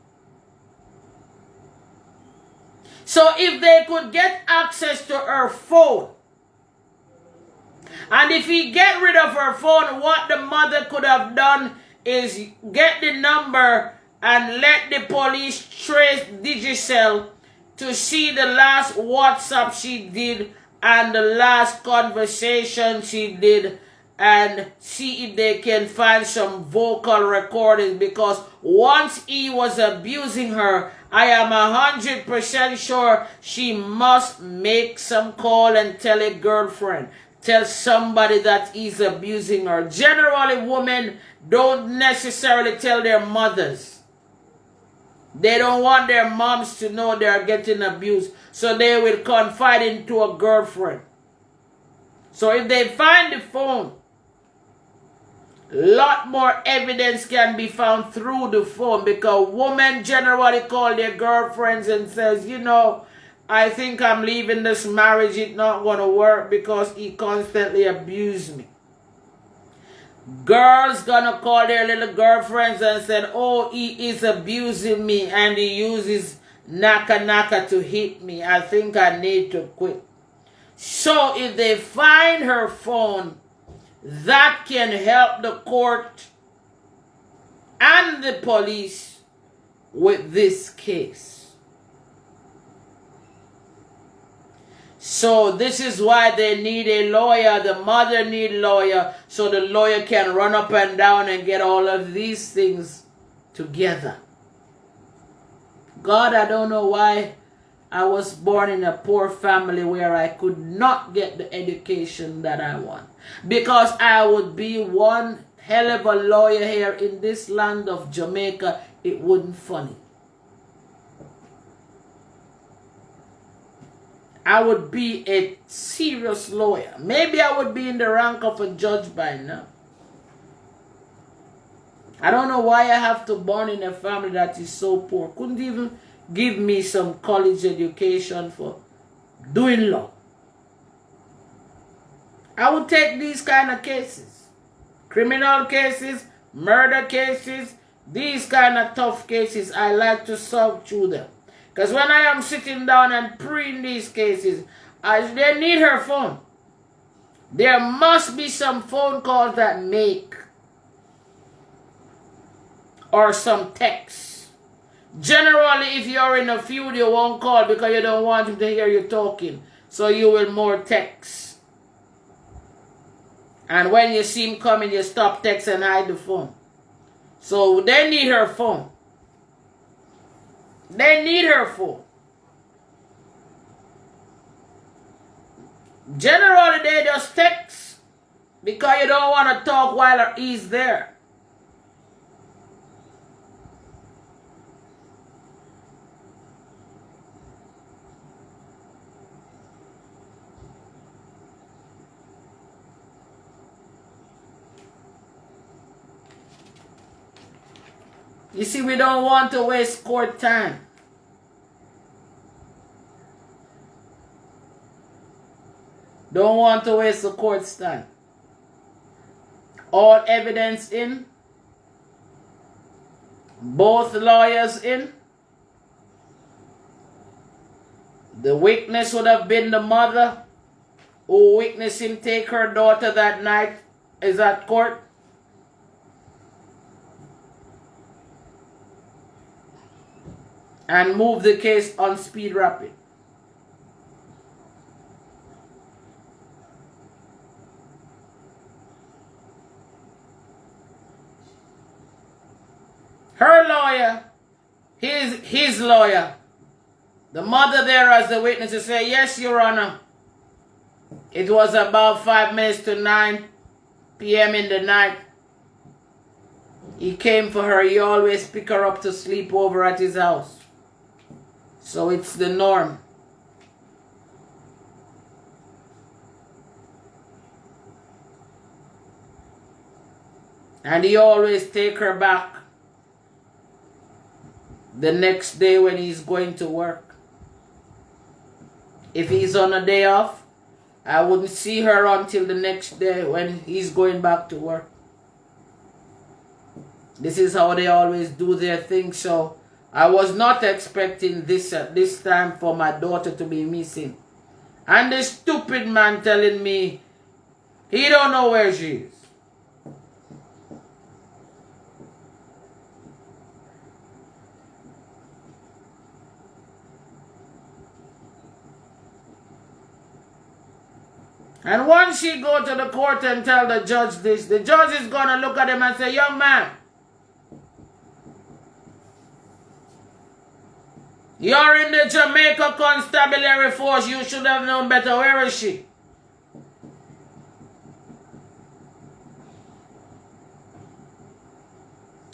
So if they could get access to her phone, and if he get rid of her phone, what the mother could have done is get the number and let the police trace Digicel to see the last WhatsApp she did and the last conversation she did, and see if they can find some vocal recordings, because once he was abusing her, I am 100% sure she must make some call and tell a girlfriend, tell somebody that he's abusing her. Generally, women don't necessarily tell their mothers. They don't want their moms to know they are getting abused, so they will confide into a girlfriend. So if they find the phone, lot more evidence can be found through the phone, because women generally call their girlfriends and says, you know, I think I'm leaving this marriage. It's not going to work because he constantly abused me. Girls gonna call their little girlfriends and said, oh, he is abusing me and he uses naka to hit me. I think I need to quit. So if they find her phone, that can help the court and the police with this case. So this is why they need a lawyer. The mother needs a lawyer, so the lawyer can run up and down and get all of these things together. God, I don't know why I was born in a poor family where I could not get the education that I want. Because I would be one hell of a lawyer here in this land of Jamaica, it wouldn't funny. I would be a serious lawyer. Maybe I would be in the rank of a judge by now. I don't know why I have to born in a family that is so poor. Couldn't even give me some college education for doing law. I would take these kind of cases. Criminal cases, murder cases, these kind of tough cases, I like to solve through them. Because when I am sitting down and praying these cases, they need her phone. There must be some phone calls that make, or some texts. Generally, if you're in a feud, you won't call because you don't want him to hear you talking. So you will more text. And when you see him coming, you stop text and hide the phone. So they need her phone. They need her phone. Generally, they just text because you don't want to talk while he's there. You see, we don't want to waste court time. Don't want to waste the court's time. All evidence in. Both lawyers in. The witness would have been the mother who witnessed him take her daughter that night is at court. And move the case on speed rapid. Her lawyer, his lawyer, the mother there as the witness to say, yes, Your Honor, it was about 5 minutes to 9 p.m. in the night. He came for her. He always pick her up to sleep over at his house. So it's the norm. And he always take her back the next day when he's going to work. If he's on a day off, I wouldn't see her until the next day when he's going back to work. This is how they always do their thing. So I was not expecting this at this time for my daughter to be missing. And the stupid man telling me he don't know where she is. And once she go to the court and tell the judge this, the judge is going to look at him and say, young man, you're in the Jamaica Constabulary Force. You should have known better. Where is she?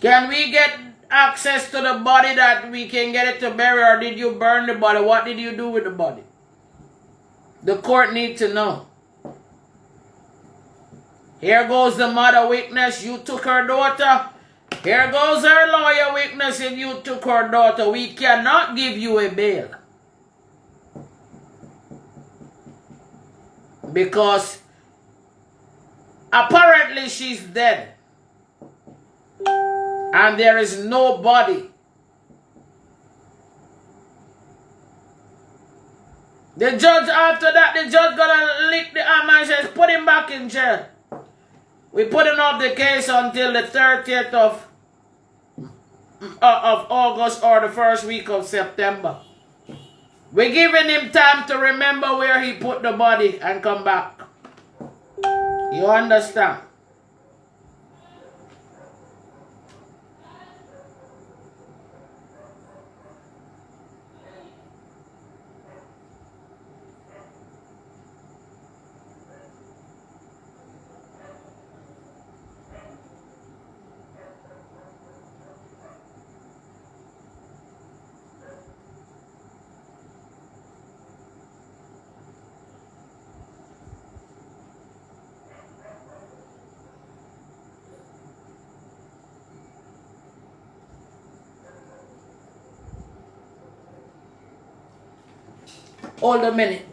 Can we get access to the body that we can get it to bury, or did you burn the body? What did you do with the body? The court needs to know. Here goes the mother witness. You took her daughter. Here goes her lawyer witness and you took her daughter. We cannot give you a bail. Because apparently she's dead. And there is no body. The judge, after that, the judge gonna lick the arm and says, put him back in jail. We putting off the case until the 30th of August or the first week of September. We're giving him time to remember where he put the body and come back. You understand? Hold a minute.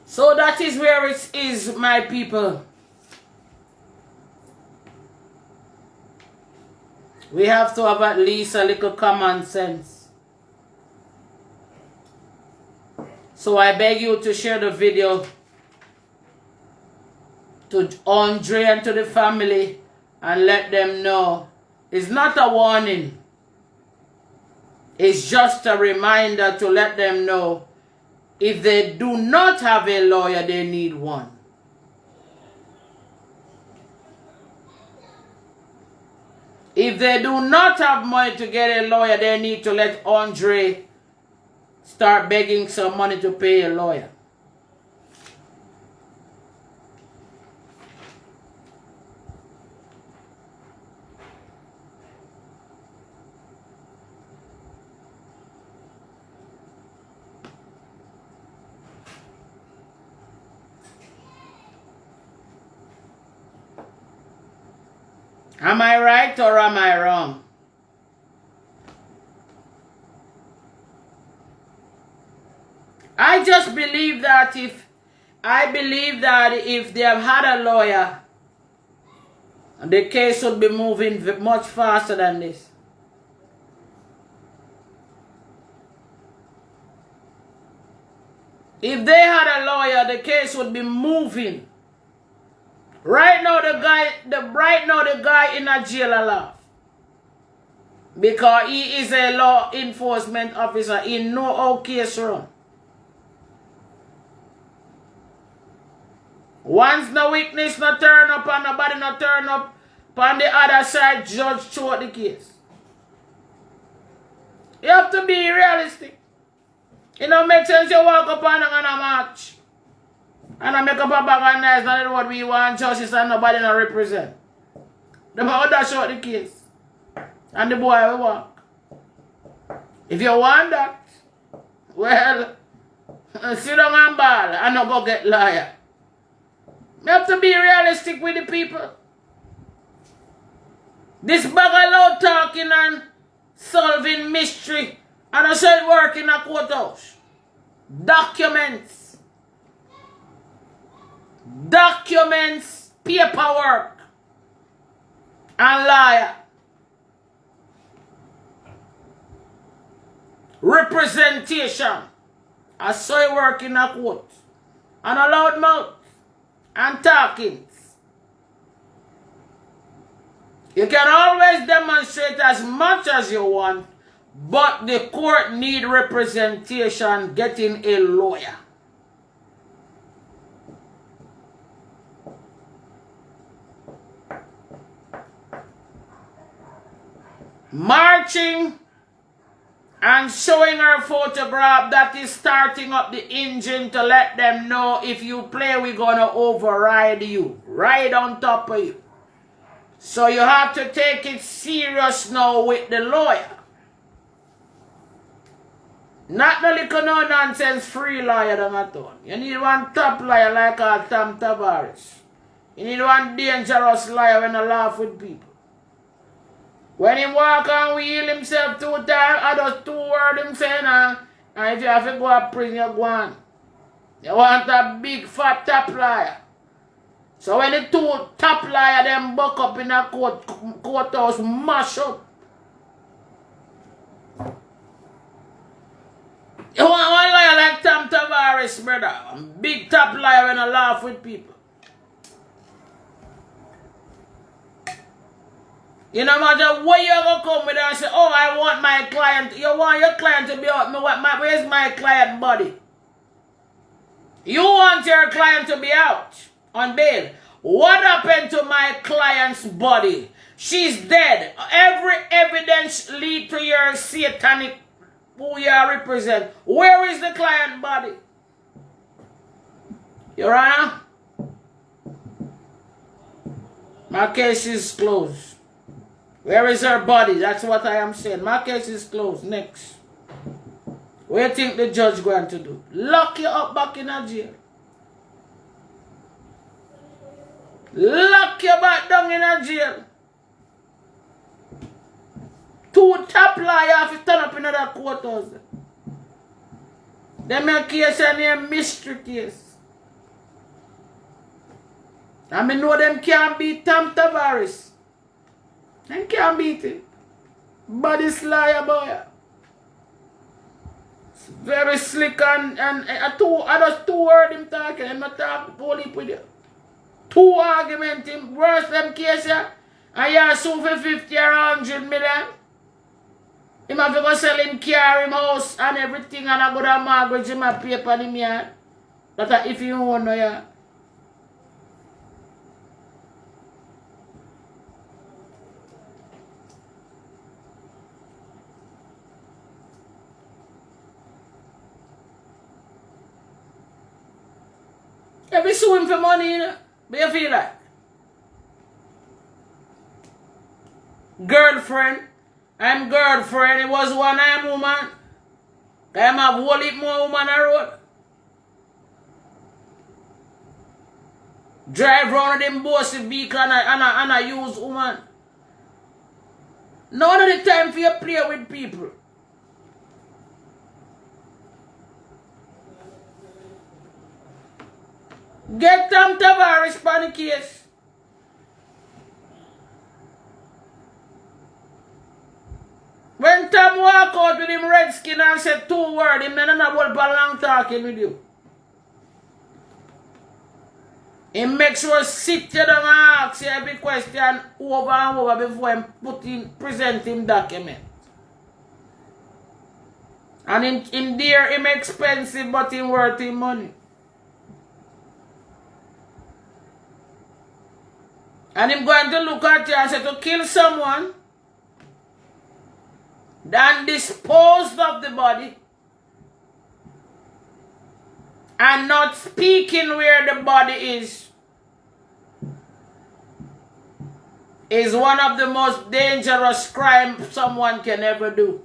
So that is where it is, my people. We have to have at least a little common sense. So I beg you to share the video to Andre and to the family and let them know. It's not a warning. It's just a reminder to let them know if they do not have a lawyer, they need one. If they do not have money to get a lawyer, they need to let Andre start begging some money to pay a lawyer. Am I right or am I wrong? I just believe that if they have had a lawyer, the case would be moving much faster than this. If they had a lawyer, the case would be moving. Right now the guy in a jail alive. Because he is a law enforcement officer. He know how case run. Once no witness no turn up and nobody no turn up, on the other side, judge throw the case. You have to be realistic. It don't make sense you walk up and a march. And I make up a bag of nice and what we want justice and nobody no represent. Them how dash out the case. And the boy will walk. If you want that, well, sit down and ball and not go get lawyer. You have to be realistic with the people. This bag of loud talking and solving mystery and I said work in a courthouse. Documents, paperwork, and lawyer. Representation. I saw you work in a court. And a loud mouth. And talking. You can always demonstrate as much as you want, but the court need representation, getting a lawyer. Marching and showing her photograph, that is starting up the engine to let them know if you play, we're going to override you. Right on top of you. So you have to take it serious now with the lawyer. Not the little no nonsense free lawyer them at all. You need one top lawyer like Tom Tavares. You need one dangerous lawyer when I laugh with people. When he walk and wheel himself 2 times, I just 2 words him saying, and if you have to go to prison, you go on. You want a big fat top liar. So when the 2 top liar them buck up in a courthouse, mash up. You want one liar like Tom Tavares, brother. A big top liar when I laugh with people. You no matter where you go come with and say, oh, I want my client. You want your client to be out. Where's my client body? You want your client to be out on bail. What happened to my client's body? She's dead. Every evidence lead to your satanic who you represent. Where is the client body? Your Honor? My case is closed. Where is her body? That's what I am saying. My case is closed. Next. What do you think the judge going to do? Lock you up back in a jail. Lock you back down in a jail. 2 top liars have to turn up in another courthouse. Them a case and a mystery case. And I know them can't beat Tom Tavares. Them can't beat him. But this liar boy. It's very slick and I just 2 words him talking. I'm not talking police with you. 2 arguments him. Worse them case here. And you sue for 50 or 100 million. Him have to go sell him car, him house and everything and I go to mortgage him a paper in him yard. That if you want to know yeah. If you sue him for money, you know, what you feel like? Girlfriend. I'm girlfriend. It was one I'm woman. I'm a whole heap more woman I road. Drive around them bossy vehicle and I use woman. None of the time for you play with people. Get Tom Tavares for the case. When Tom walk out with him red skin and said 2 words, him not about long talking with you. He makes sure sit you down and ask you every question over and over before he present him document. And in there, him expensive but him worth him money. And him going to look at you and say to kill someone, then dispose of the body and not speaking where the body is one of the most dangerous crimes someone can ever do.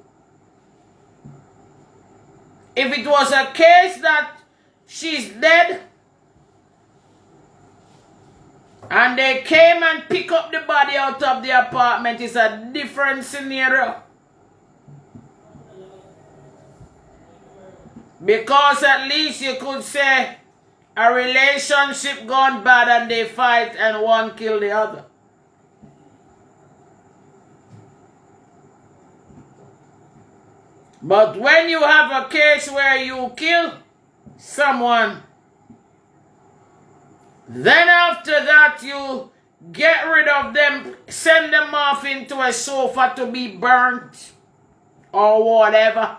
If it was a case that she's dead and they came and pick up the body out of the apartment, it's a different scenario. Because at least you could say a relationship gone bad and they fight and one kill the other. But when you have a case where you kill someone, then after that you get rid of them, send them off into a sofa to be burnt or whatever.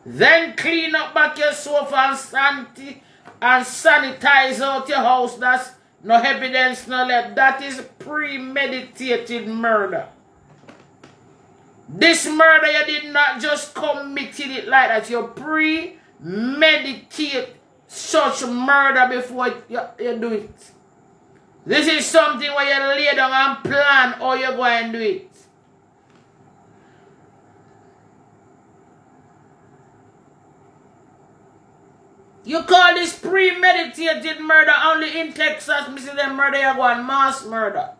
Then clean up back your sofa and sanitize out your house. That's no evidence, no left. That is premeditated murder. This murder, you did not just commit it like that. You premeditate such murder before you do it. This is something where you lay down and plan how you're going to do it. You call this premeditated murder only in Texas, Mr. Them murder, you go on mass murder.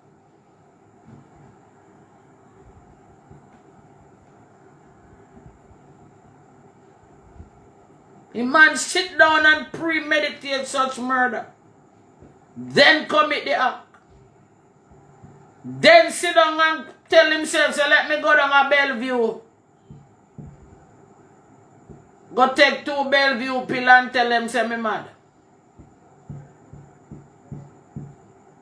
A man sit down and premeditate such murder. Then commit the act. Then sit down and tell himself, say, let me go down a Bellevue. Go take 2 Bellevue pill and tell them, say, me mad.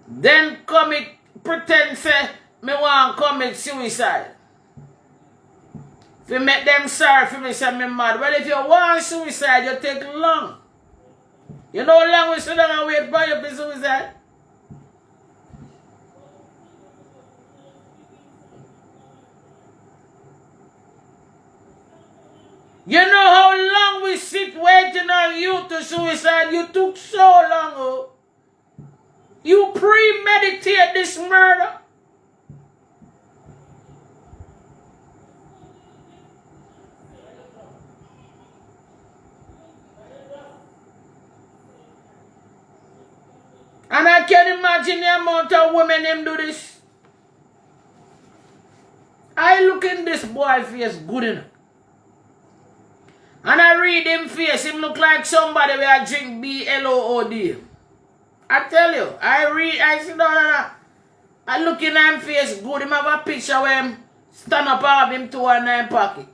Then commit, pretend, say, me want to commit suicide. If you make them sorry for me, say, me mad. Well, if you want suicide, you take long. You know how long we sit down and wait for you for suicide? You know how long we sit waiting on you to suicide? You took so long, oh. You premeditate this murder. And I can imagine the amount of women him do this. I look in this boy face good enough. And I read him face, him look like somebody where I drink BLOOD. I tell you, I see no. I look in him face good, him have a picture where him stand up and have him 219 pocket.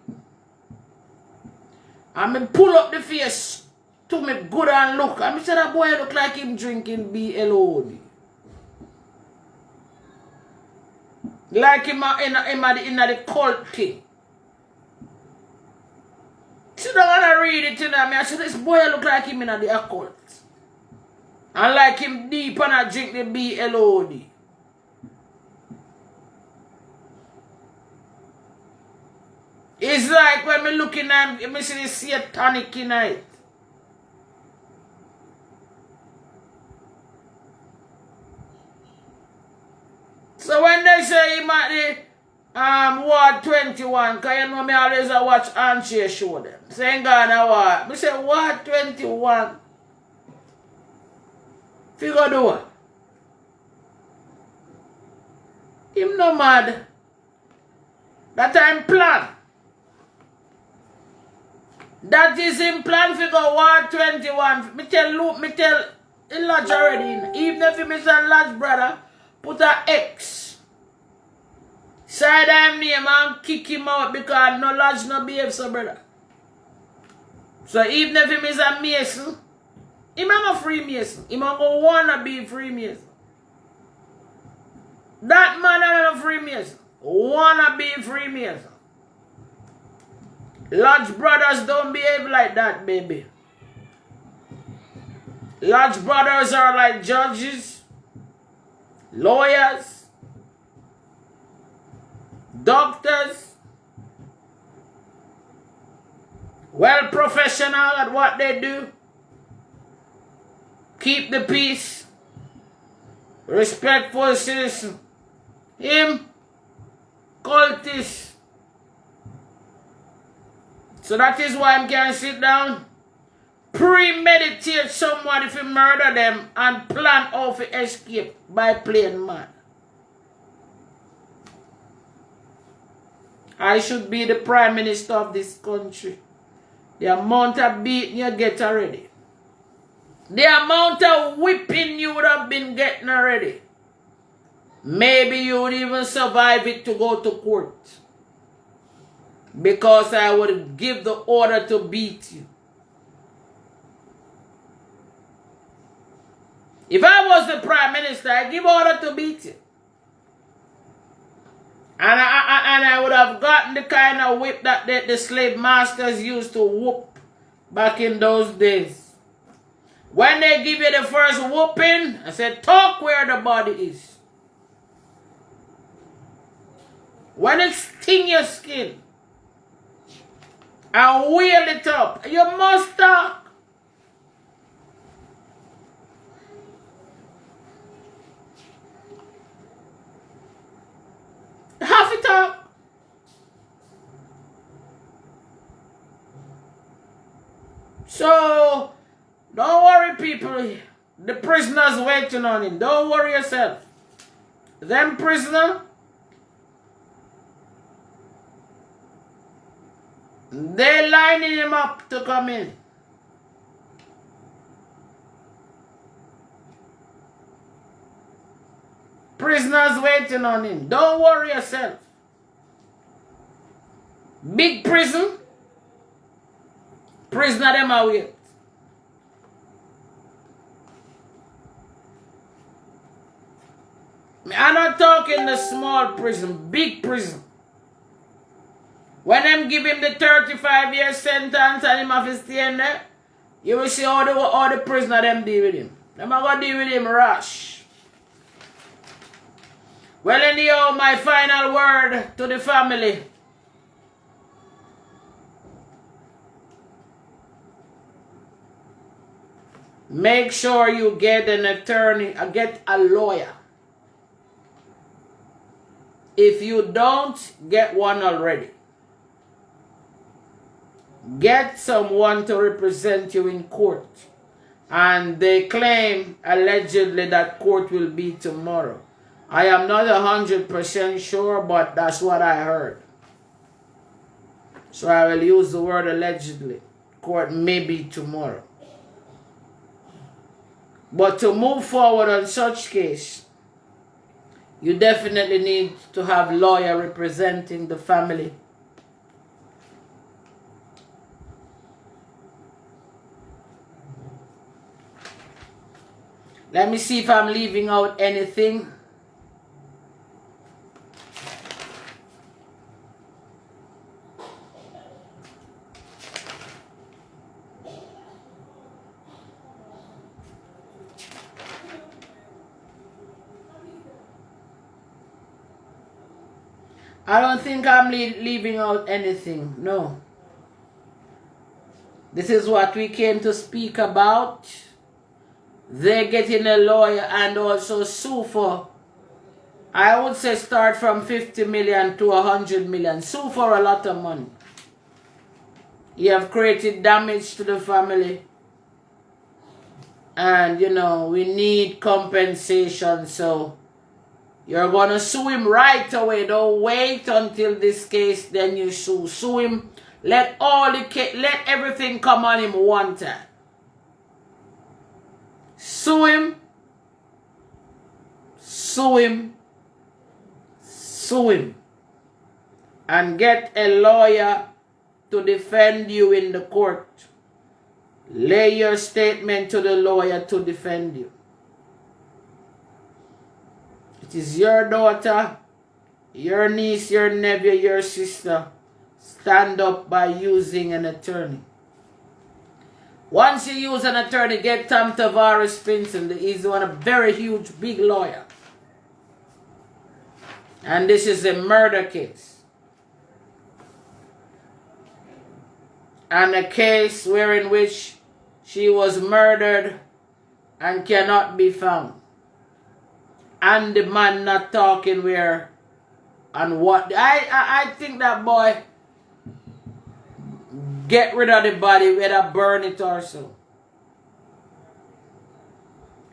And me pull up the face to me good and look. And me say that boy look like him drinking BLOD. Like him in the cult thing. So I want to read it to them. I said, this boy look like him in the occult. And like him deep and I drink the BLOD. It's like when me looking at him, I see the satanic in it. So when they say him at the Ward 21, because you know me always watch Anche show them. Saying God a Ward. I say Ward 21. Figure do what? Him no mad. That time plan. That is in plan figure Ward 21. Me tell in lodge already. Even if he miss a lodge brother, put a X. Side him name and kick him out because no lodge no behave so brother. So even if he miss a Mason, he not a Freemason. He not go wanna be Freemason. That man not a Freemason. Wanna be Freemason. Lodge brothers don't behave like that, baby. Lodge brothers are like judges, lawyers, doctors, well professional at what they do. Keep the peace. Respectful citizen. Him, cultist. So that is why I can sit down, premeditate someone if he murder them and plan how to escape by playing man. I should be the prime minister of this country. The amount of beating you get already. The amount of whipping you would have been getting already. Maybe you would even survive it to go to court. Because I would give the order to beat you. If I was the prime minister, I'd give order to beat you. And I would have gotten the kind of whip that the slave masters used to whoop back in those days. When they give you the first whooping, I said, talk where the body is. When it sting your skin, and wheel it up, you must talk. Have it up. So, don't worry, people. The prisoner's waiting on him. Don't worry yourself. Them prisoner, they lining him up to come in. Prisoners waiting on him. Don't worry yourself. Big prison. Prisoner them are wait. I'm not talking the small prison, big prison. When them give him the 35-year sentence and him have to stay in there, you will see how the prisoner them deal with him. Them are going to deal with him rash. Well, anyhow, my final word to the family. Make sure you get an attorney, get a lawyer. If you don't, get one already. Get someone to represent you in court. And they claim, allegedly, that court will be tomorrow. I am not 100% sure, but that's what I heard. So I will use the word allegedly. Court may be tomorrow. But to move forward on such case, you definitely need to have a lawyer representing the family. Let me see if I'm leaving out anything. I don't think I'm leaving out anything. No. This is what we came to speak about. They're getting a lawyer and also sue for, I would say start from 50 million to 100 million. Sue for a lot of money. You have created damage to the family. And, you know, we need compensation. So, you're going to sue him right away. Don't wait until this case, then you sue. Sue him. Let everything come on him one time. Sue him. Sue him. Sue him. And get a lawyer to defend you in the court. Lay your statement to the lawyer to defend you. It is your daughter, your niece, your nephew, your sister. Stand up by using an attorney. Once you use an attorney, get Tom Tavares Pinson. He's a very huge, big lawyer. And this is a murder case. And a case in which she was murdered and cannot be found. And the man not talking where and what. I think that boy, get rid of the body, whether burn it or so.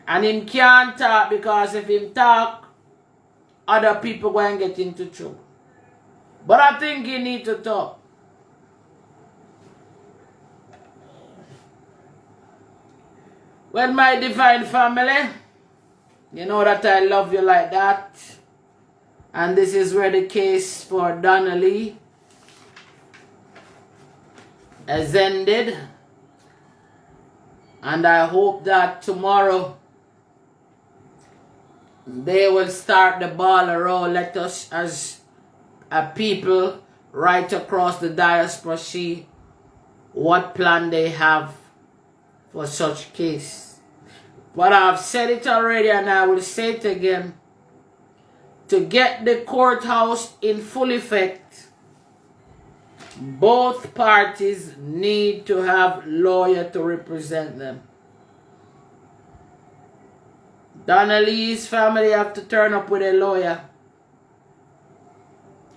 And him can't talk because if him talk, other people go and get into trouble. But I think he need to talk. Well, my divine family, you know that I love you like that. And this is where the case for Donnalee has ended. And I hope that tomorrow they will start the ball around. Let us as a people right across the diaspora see what plan they have for such case. But I've said it already and I will say it again. To get the courthouse in full effect, both parties need to have lawyer to represent them. Donnalee's family have to turn up with a lawyer.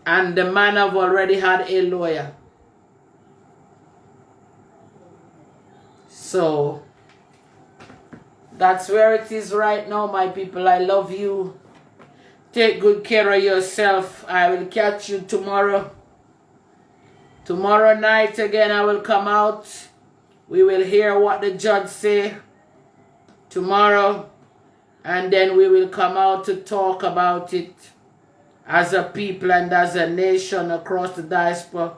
And the man have already had a lawyer. So, that's where it is right now, my people. I love you. Take good care of yourself. I will catch you tomorrow. Tomorrow night again I will come out. We will hear what the judge say tomorrow. And then we will come out to talk about it as a people and as a nation across the diaspora.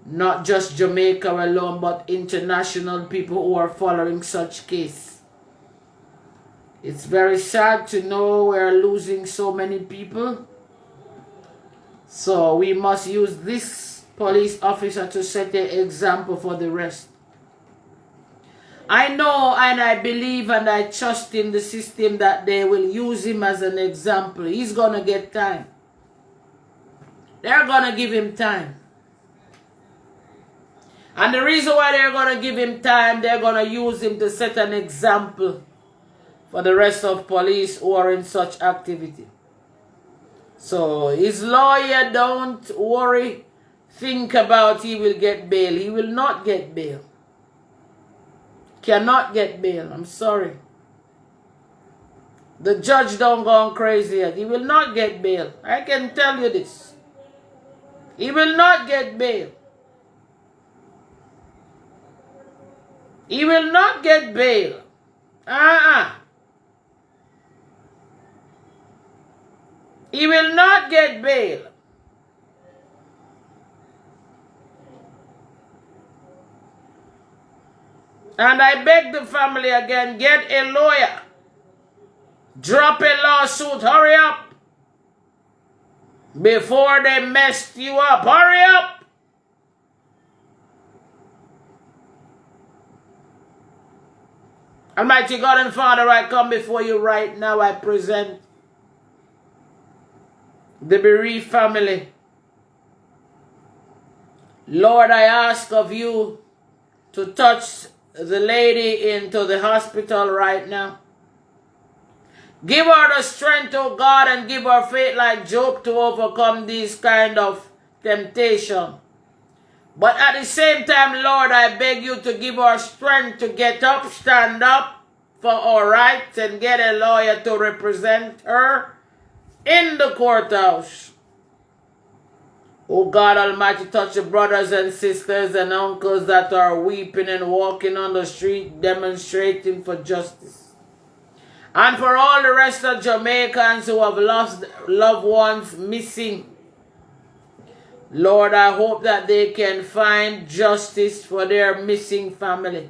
Not just Jamaica alone, but international people who are following such case. It's very sad to know we're losing so many people. So we must use this police officer to set an example for the rest. I know and I believe and I trust in the system that they will use him as an example. He's going to get time. They're going to give him time. And the reason why they're going to give him time, they're going to use him to set an example for the rest of police who are in such activity. So his lawyer, don't worry, think about he will get bail. He will not get bail. Cannot get bail. I'm sorry. The judge don't go on crazy yet. He will not get bail. I can tell you this. He will not get bail. He will not get bail. He will not get bail. And I beg the family again, get a lawyer. Drop a lawsuit, hurry up. Before they mess you up, hurry up. Almighty God and Father, I come before you right now. I present the bereaved family. Lord, I ask of you to touch the lady into the hospital right now. Give her the strength, oh God, and give her faith like Job to overcome these kind of temptation. But at the same time, Lord, I beg you to give her strength to get up, stand up for her rights, and get a lawyer to represent her in the courthouse. Oh God Almighty, touch the brothers and sisters and uncles that are weeping and walking on the street demonstrating for justice. And for all the rest of Jamaicans who have lost loved ones missing, Lord, I hope that they can find justice for their missing family.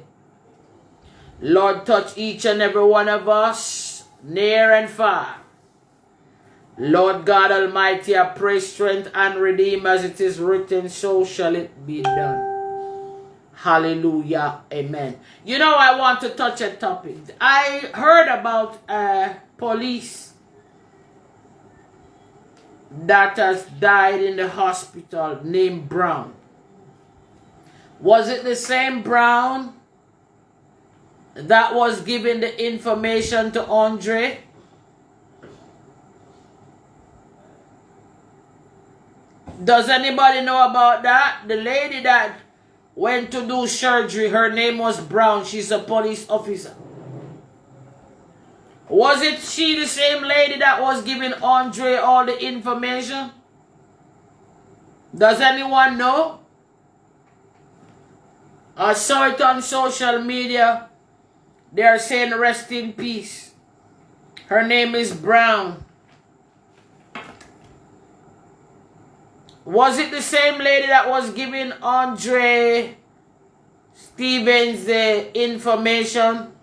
Lord, touch each and every one of us, near and far. Lord God Almighty, I pray strength and redeem as it is written, so shall it be done. Hallelujah. Amen. You know, I want to touch a topic. I heard about police that has died in the hospital named Brown. Was it the same Brown that was giving the information to Andre? Does anybody know about that? The lady that went to do surgery, her name was Brown. She's a police officer. Was it she the same lady that was giving Andre all the information? Does anyone know? I saw it on social media. They are saying rest in peace. Her name is Brown. Was it the same lady that was giving Andre Stevens the information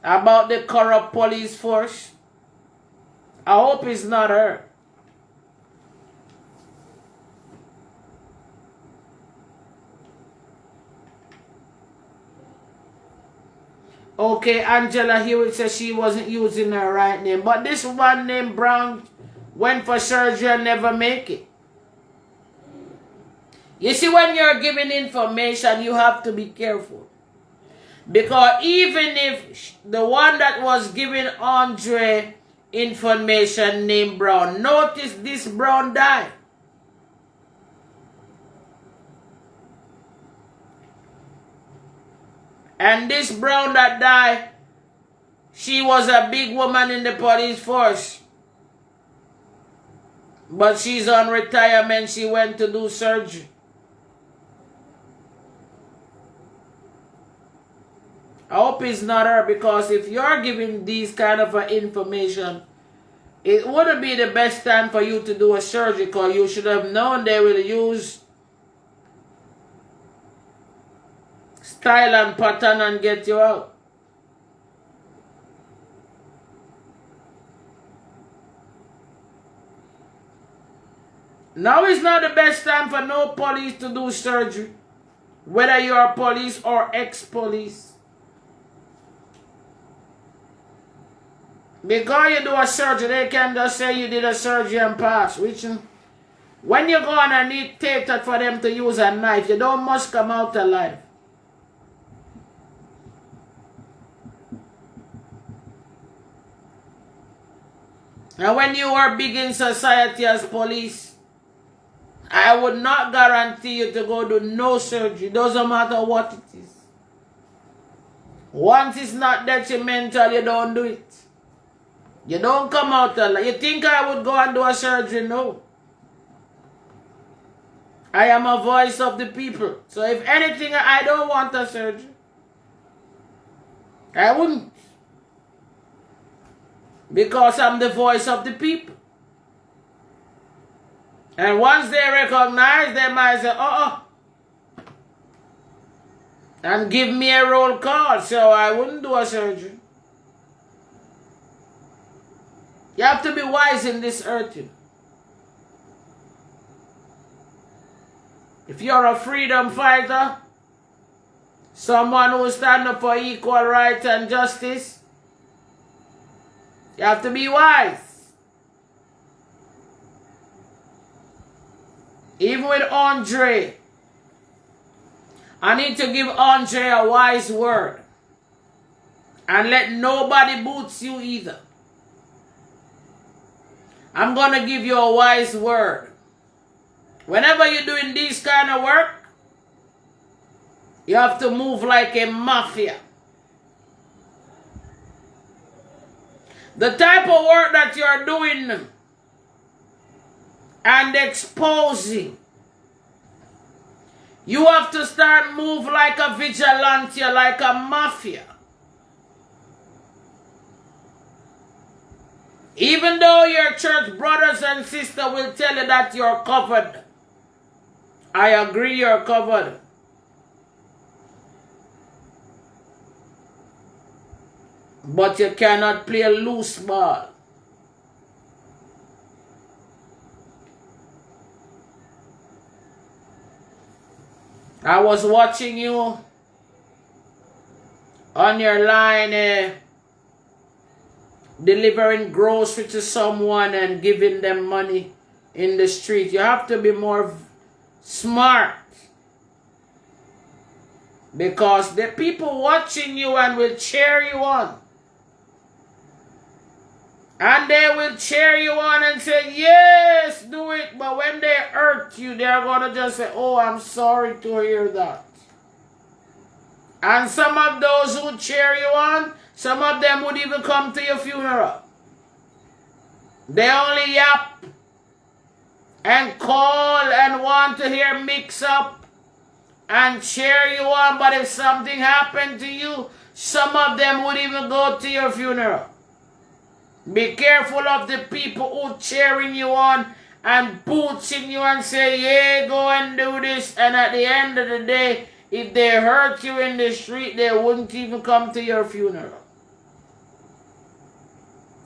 about the corrupt police force? I hope it's not her. Okay, Angela Hewitt says she wasn't using her right name. But this one named Brown went for surgery and never make it. You see, when you're giving information, you have to be careful. Because even if the one that was giving Andre information named Brown, notice this Brown died. And this Brown that died, she was a big woman in the police force. But she's on retirement. She went to do surgery. I hope it's not her, because if you're giving these kind of information, it wouldn't be the best time for you to do a surgery, because you should have known they will use style and pattern and get you out. Now is not the best time for no police to do surgery, whether you're police or ex-police. Because you do a surgery, they can just say you did a surgery and pass. Which When you go on and need theater for them to use a knife, you don't must come out alive. And when you are big in society as police, I would not guarantee you to go do no surgery. Doesn't matter what it is. Once it's not detrimental, you don't do it. You don't come out alive. You think I would go and do a surgery? No. I am a voice of the people. So if anything, I don't want a surgery. I wouldn't. Because I'm the voice of the people. And once they recognize, they might say, and give me a roll call. So I wouldn't do a surgery. You have to be wise in this earth. If you're a freedom fighter, someone who stands up for equal rights and justice, you have to be wise. Even with Andre, I need to give Andre a wise word. And let nobody boots you either. I'm going to give you a wise word. Whenever you're doing this kind of work, you have to move like a mafia. The type of work that you're doing and exposing, you have to start move like a vigilante, like a mafia. Even though your church brothers and sisters will tell you that you're covered, I agree you're covered. But you cannot play a loose ball. I was watching you on your line delivering groceries to someone and giving them money in the street. You have to be more smart. Because the people watching you and will cheer you on. And they will cheer you on and say, yes, do it. But when they hurt you, they're going to just say, oh, I'm sorry to hear that. And some of those who cheer you on, some of them would even come to your funeral. They only yap and call and want to hear mix up and cheer you on. But if something happened to you, some of them would even go to your funeral. Be careful of the people who cheering you on and booting you and say, yeah, go and do this. And at the end of the day, if they hurt you in the street, they wouldn't even come to your funeral.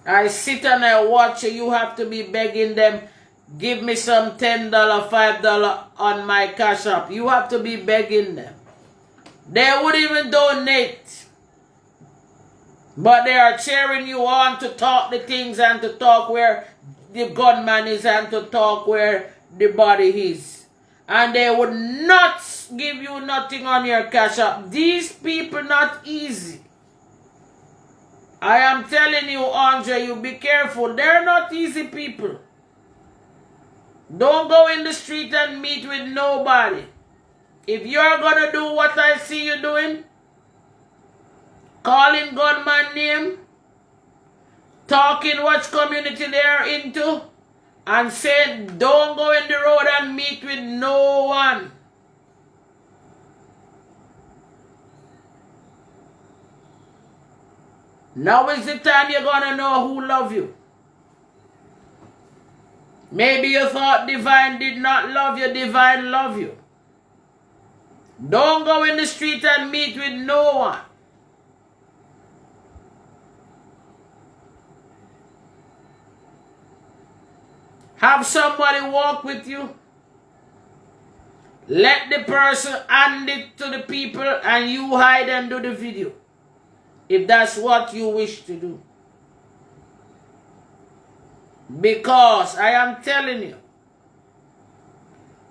I sit and I watch you. You have to be begging them, give me some $10, $5 on my cash app. You have to be begging them. They would even donate. But they are cheering you on to talk the things and to talk where the gunman is and to talk where the body is. And they would not give you nothing on your cash app. These people not easy. I am telling you, Andre, you be careful. They're not easy people. Don't go in the street and meet with nobody. If you're going to do what I see you doing, calling gunman name, talking what community they are into, and saying don't go in the road and meet with no one. Now is the time you're going to know who love you. Maybe you thought divine did not love you, divine love you. Don't go in the street and meet with no one. Have somebody walk with you. Let the person hand it to the people and you hide and do the video. If that's what you wish to do. Because I am telling you,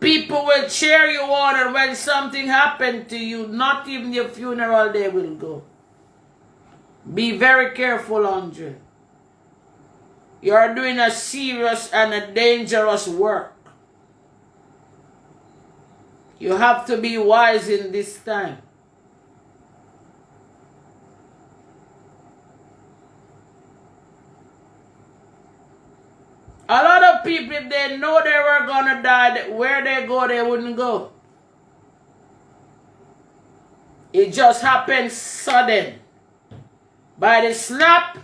People will cheer you on, and when something happened to you, not even your funeral they will go. Be very careful, Andre. You are doing a serious and a dangerous work. You have to be wise in this time. A lot of people, if they know they were going to die, where they go, they wouldn't go. It just happened sudden. By the snap,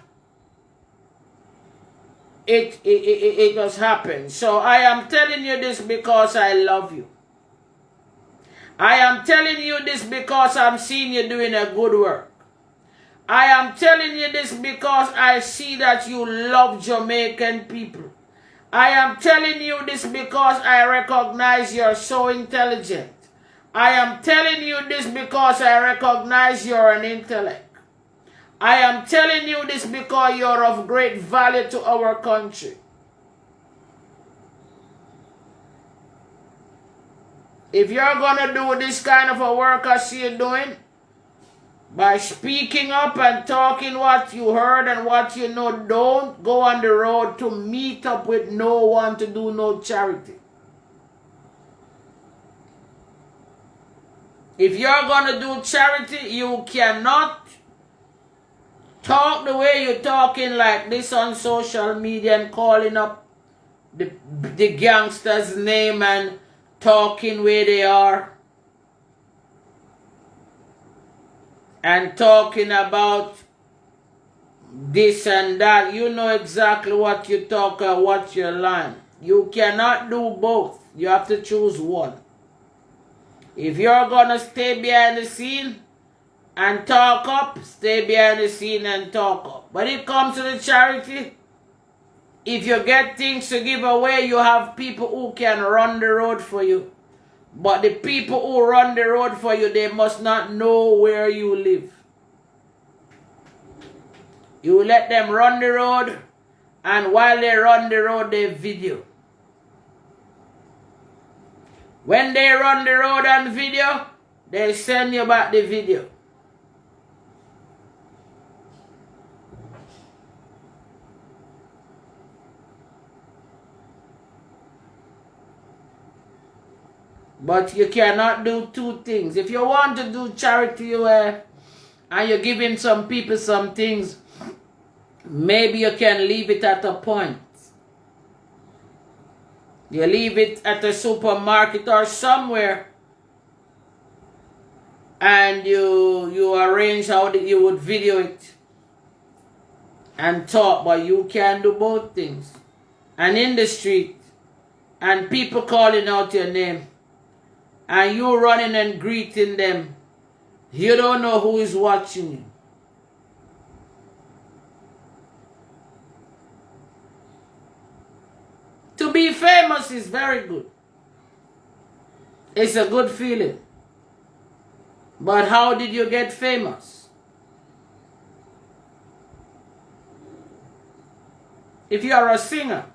it just happened. So I am telling you this because I love you. I am telling you this because I'm seeing you doing a good work. I am telling you this because I see that you love Jamaican people. I am telling you this because I recognize you're so intelligent. I am telling you this because I recognize you're an intellect. I am telling you this because you're of great value to our country. If you're going to do this kind of a work as you're doing, by speaking up and talking what you heard and what you know, don't go on the road to meet up with no one to do no charity. If you're going to do charity, you cannot talk the way you're talking like this on social media and calling up the gangster's name and talking where they are. And talking about this and that. You know exactly what you talk or what you learn. You cannot do both. You have to choose one. If you're going to stay behind the scene and talk up, stay behind the scene and talk up. When it comes to the charity, if you get things to give away, you have people who can run the road for you. But the people who run the road for you, they must not know where you live. You let them run the road, and while they run the road, they video. When they run the road and video, they send you back the video. But you cannot do two things. If you want to do charity and you're giving some people some things, maybe you can leave it at a point. You leave it at a supermarket or somewhere, and you arrange how you would video it and talk, but you can do both things. And in the street, and people calling out your name, and you running and greeting them, you don't know who is watching you. To be famous is very good. It's a good feeling. But how did you get famous? If you are a singer,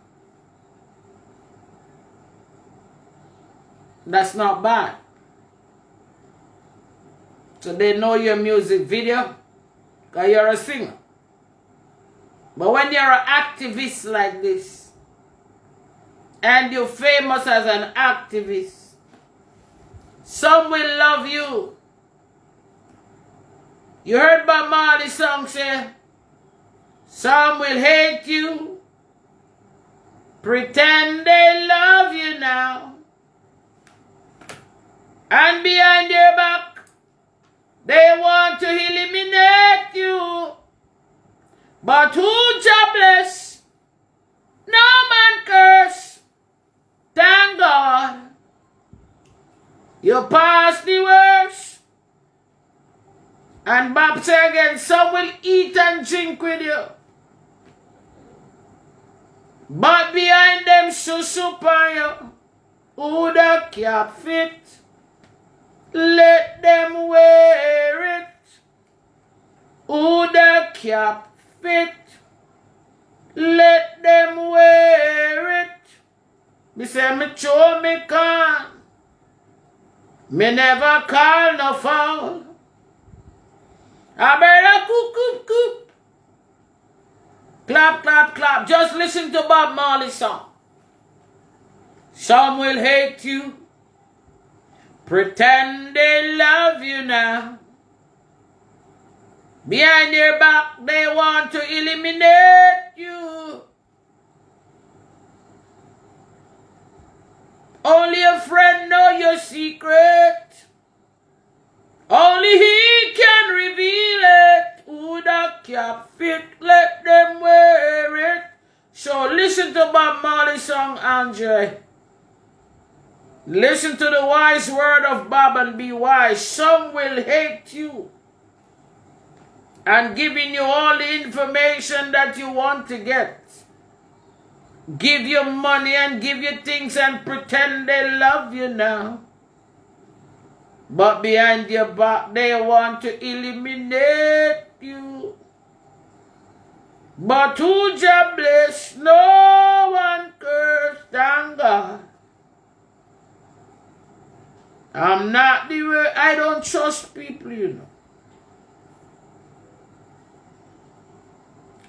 that's not bad. So they know your music video because you're a singer. But when you're an activist like this, and you're famous as an activist, some will love you. You heard Bob Marley's song say, some will hate you, pretend they love you now, and behind your back, they want to eliminate you. But who Jah bless, no man curse. Thank God, you passed the worst. And Bob said again, some will eat and drink with you, but behind them susup on you. Who the cap fit, let them wear it. Who the cap fit, let them wear it. Me say me show me can. Me never call no foul. I better coop, coop, coop. Clap, clap, clap. Just listen to Bob Marley's song. Some will hate you. Pretend they love you now. Behind your back, they want to eliminate you. Only a friend knows your secret. Only he can reveal it. Who that cap fit, let them wear it. So listen to Bob Marley's song, Andre. Listen to the wise word of Bob and be wise. Some will hate you and giving you all the information that you want to get. Give you money and give you things and pretend they love you now. But behind your back, they want to eliminate you. But who Jah bless, no one curse, thank God. I'm not the way, I don't trust people, you know.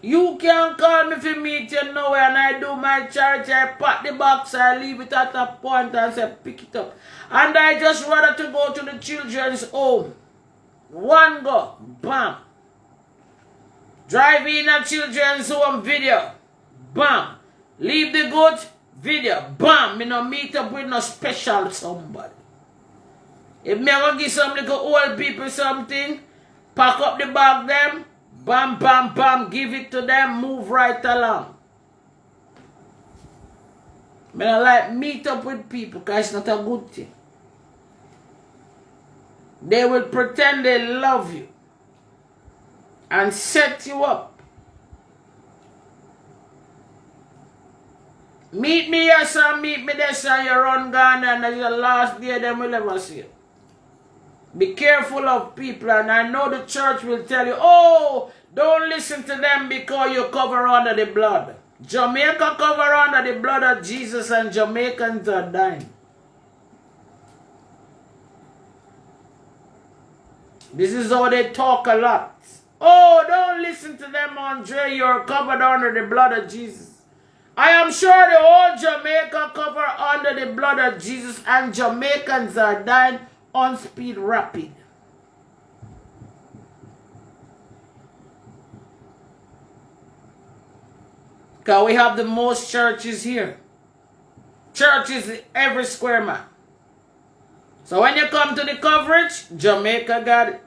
You can call me for meet you nowhere and I do my charity, I pack the box, I leave it at a point and say pick it up. And I just rather to go to the children's home. One go, bam. Drive in a children's home, video, bam. Leave the goods, video, bam. Me no meet up with no special somebody. If me ever give some little old people something, pack up the bag them, bam, bam, bam, give it to them, move right along. Me don't like meet up with people because it's not a good thing. They will pretend they love you and set you up. Meet me here, sir, meet me there, sir, you run gone and that's the last day them will ever see you. Be careful of people, and I know the church will tell you, oh, don't listen to them because you cover under the blood. Jamaica cover under the blood of Jesus and Jamaicans are dying. This is how they talk a lot. Oh, don't listen to them, Andre, you're covered under the blood of Jesus. I am sure the whole Jamaica cover under the blood of Jesus and Jamaicans are dying on speed rapid. Because we have the most churches here. Churches every square mile. So when you come to the coverage, Jamaica got it.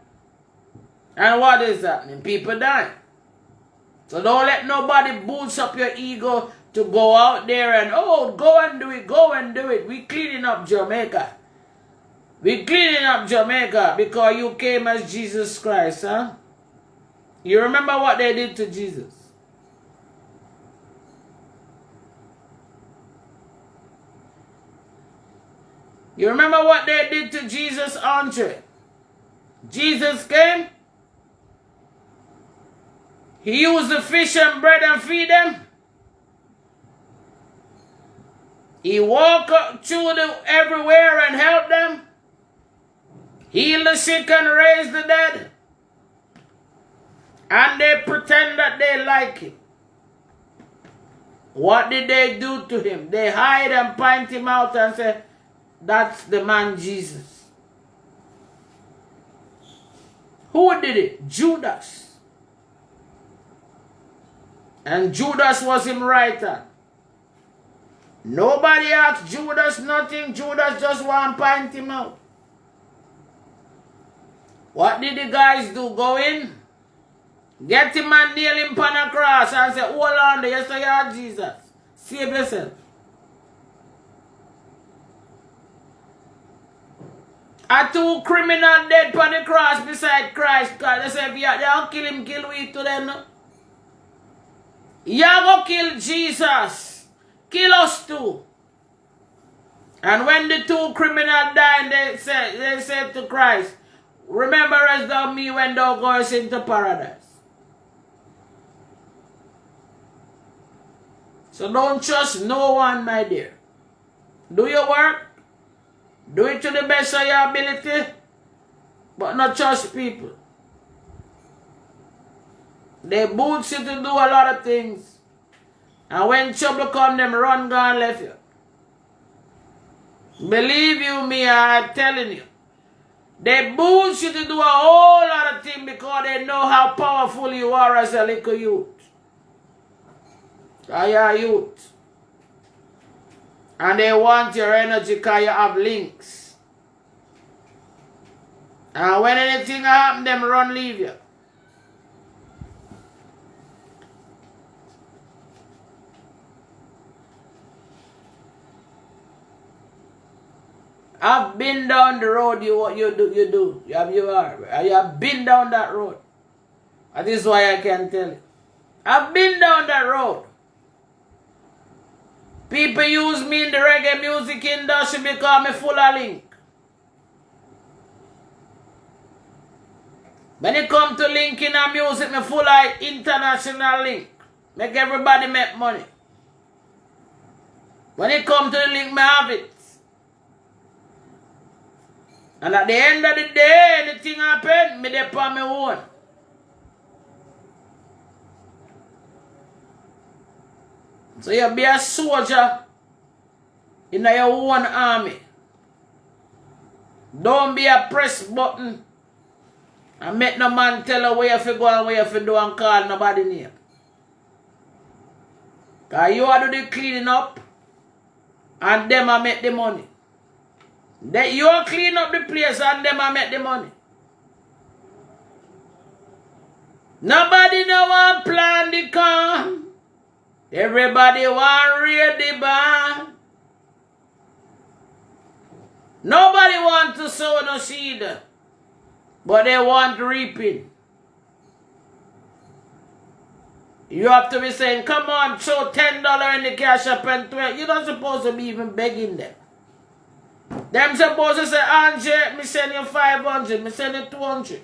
And what is happening? People dying. So don't let nobody boost up your ego to go out there and, oh, go and do it, go and do it. We cleaning up Jamaica. We cleaning up Jamaica because you came as Jesus Christ, huh? You remember what they did to Jesus? You remember what they did to Jesus, Andre? Jesus came. He used the fish and bread and feed them. He walked through everywhere and helped them. Heal the sick and raise the dead. And they pretend that they like him. What did they do to him? They hide and point him out and say, that's the man Jesus. Who did it? Judas. And Judas was him right hand. Nobody asked Judas nothing. Judas just want to point him out. What did the guys do? Go in, get him and nail him on a cross and say, hold on there, yes, you are Jesus. Save yourself. A two criminal dead on the cross beside Christ. God, they say, if you don't kill him, kill we to them. No? You go kill Jesus. Kill us too. And when the two criminals died, they said to Christ, rememberest thou me when thou goest into paradise. So don't trust no one, my dear. Do your work. Do it to the best of your ability, but not trust people. They boots you to do a lot of things. And when trouble come, them run, gone, left you. Believe you me, I'm telling you. They boost you to do a whole lot of things because they know how powerful you are as a little youth. You are youth. And they want your energy because you have links. And when anything happens, them run leave you. I've been down the road, you do. You have been down that road. And this is why I can tell you. I've been down that road. People use me in the reggae music industry because I'm full of link. When it comes to linking and music, I'm full of international link. Make everybody make money. When it comes to the link, I have it. And at the end of the day, anything happen, me dey on my own. So you be a soldier in your own army. Don't be a press button and make no man tell you where you have to go and where you have to do and call nobody name. Because you are do the cleaning up and them a make the money. You clean up the place and them a make the money. Nobody no want plan the con. Everybody want raid the barn. Nobody want to sow no seed, but they want reaping. You have to be saying, come on, show $10 in the cash up and 12. You're not supposed to be even begging them. Them supposed to say, Andre, me send you 500, me send you 200.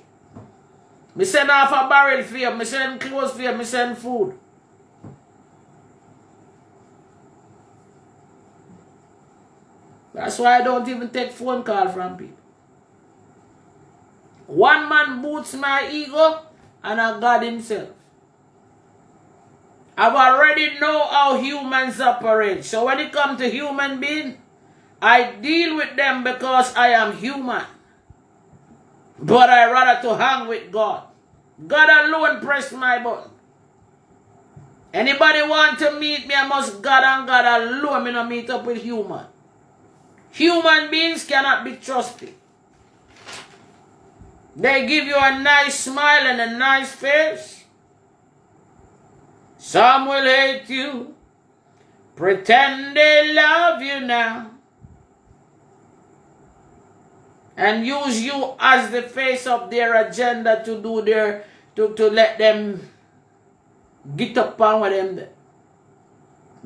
Me send half a barrel for you, me send clothes for you, me send food. That's why I don't even take phone call from people. One man boots my ego and a God himself. I've already know how humans operate. So when it comes to human beings, I deal with them because I am human. But I rather to hang with God. God alone press my button. Anybody want to meet me, I must God and God alone. Me not meet up with human. Human beings cannot be trusted. They give you a nice smile and a nice face. Some will hate you, pretend they love you now, and use you as the face of their agenda to do their, to let them get up on with them.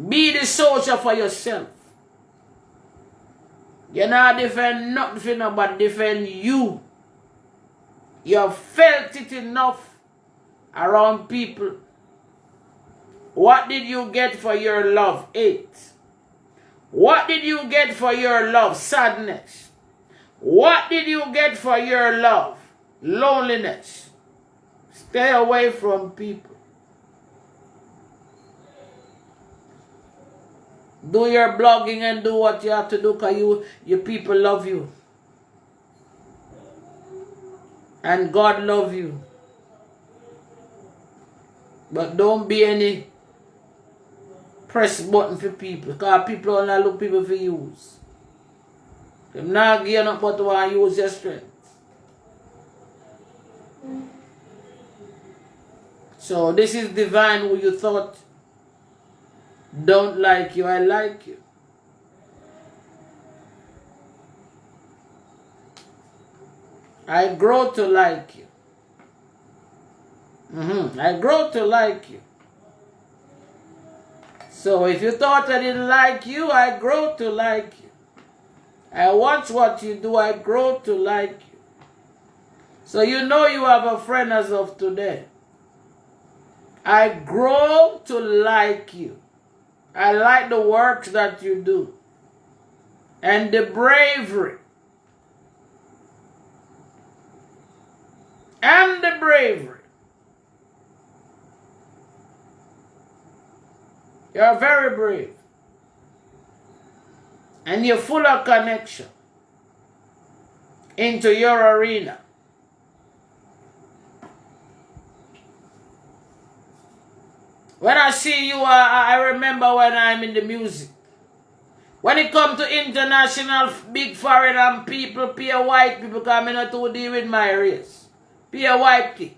Be the soldier for yourself. You're not defend nothing for nobody, defend you. You have felt it enough around people. What did you get for your love? Hate. What did you get for your love? Sadness. What did you get for your love? Loneliness. Stay away from people. Do your blogging and do what you have to do because your people love you. And God love you. But don't be any press button for people. Because people only look people for use. They're not give you nothing but to want to use your strength. So this is divine who you thought don't like you. I like you. I grow to like you. I grow to like you. So if you thought I didn't like you, I grow to like you. I watch what you do, I grow to like you. So you know you have a friend as of today. I grow to like you. I like the work that you do. And the bravery and the bravery. You're very brave. And you're full of connection into your arena. When I see you, I remember when I'm in the music. When it comes to international big foreign and people, pay white people, because I'm not to deal with my race. Pay white people.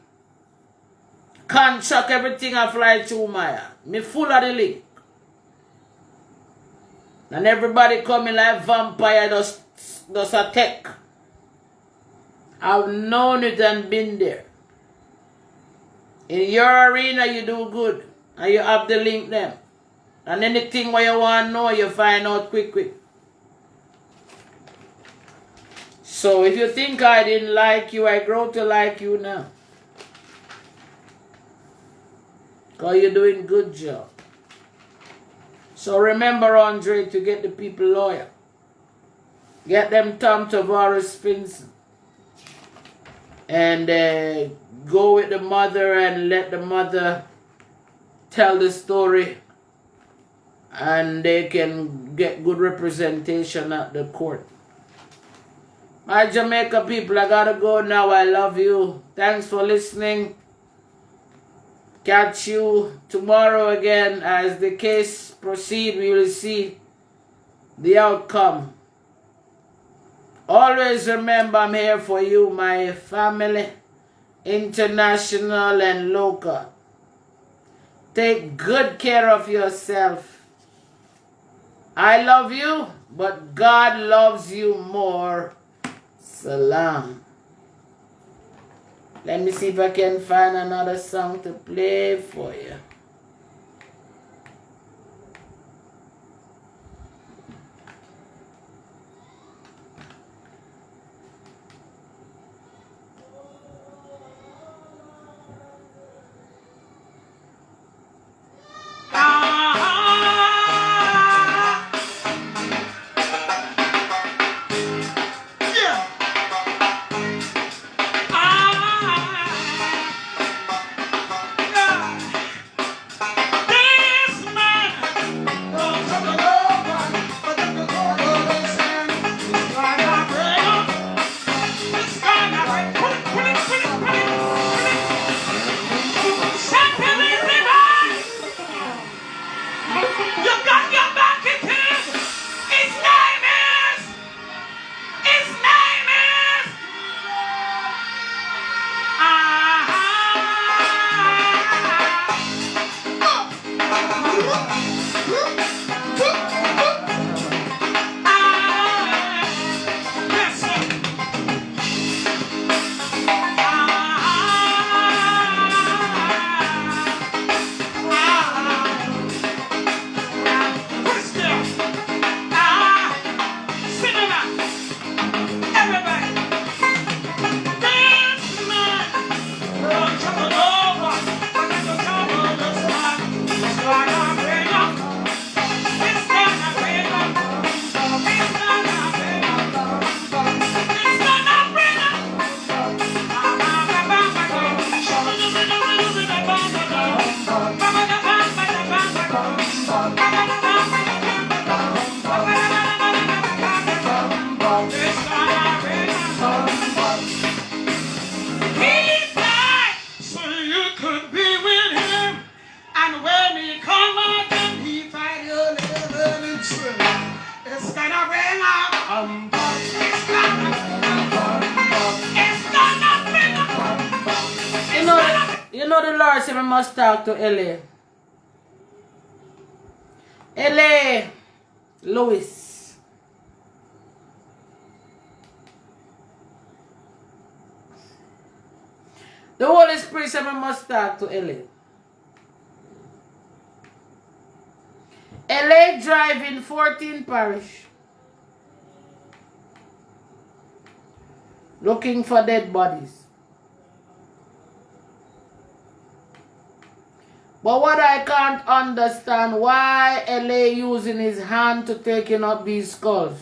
Can't chuck everything I fly through my hand. Me full of the link. And everybody coming like vampire does attack. I've known it and been there. In your arena you do good. And you have the link them. And anything where you want to know, you find out quick. So if you think I didn't like you, I grow to like you now. Because you're doing good job. So remember, Andre, to get the people loyal. Get them Tom Tavares Pinson. And go with the mother and let the mother tell the story. And they can get good representation at the court. My Jamaica people, I gotta go now. I love you. Thanks for listening. Catch you tomorrow again. As the case proceeds, we will see the outcome. Always remember, I'm here for you, my family, international and local. Take good care of yourself. I love you, but God loves you more. Salam. Let me see if I can find another song to play for you. You know the Lord said we must talk to LA. LA Lewis. The Holy Spirit said we must talk to LA. LA Drive in 14 Parish. Looking for dead bodies. But what I can't understand, why LA using his hand to taking up these skulls?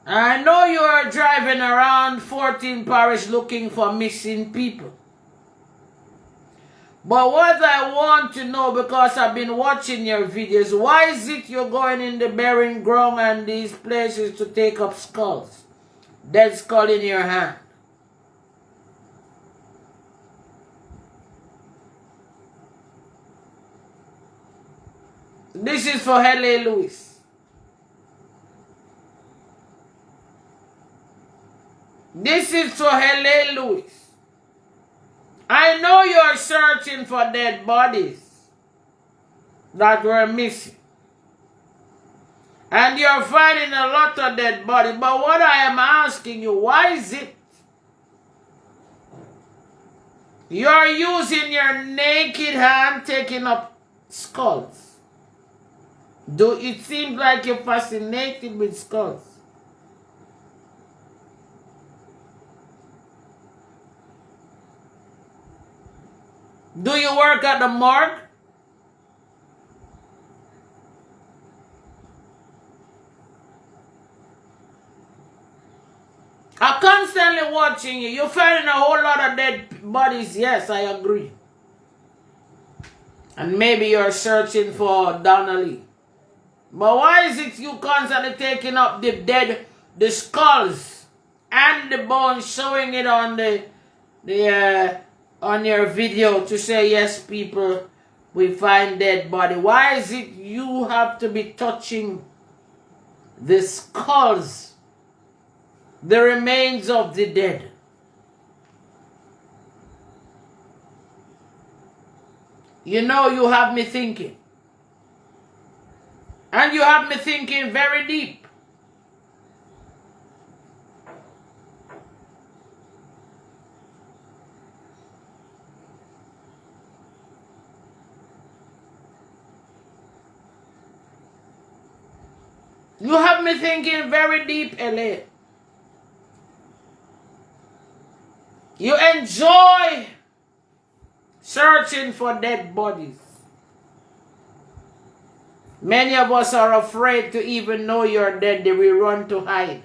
I know you are driving around 14 parish looking for missing people. But what I want to know, because I've been watching your videos, why is it you're going in the burying ground and these places to take up skulls? Dead skull in your hand. This is for L.A. Lewis. This is for L.A. Lewis. I know you're searching for dead bodies that were missing. And you're finding a lot of dead bodies. But what I am asking you, why is it you're using your naked hand taking up skulls? It seems like you're fascinated with skulls. Do you work at the morgue? I'm constantly watching you. You're finding a whole lot of dead bodies. Yes, I agree. And maybe you're searching for Donnalee. But why is it you constantly taking up the skulls and the bones, showing it on on your video to say, yes, people, we find dead body? Why is it you have to be touching the skulls, the remains of the dead? You know, you have me thinking. And you have me thinking very deep. You have me thinking very deep, LA. You enjoy searching for dead bodies. Many of us are afraid to even know you're dead. They will run to hide.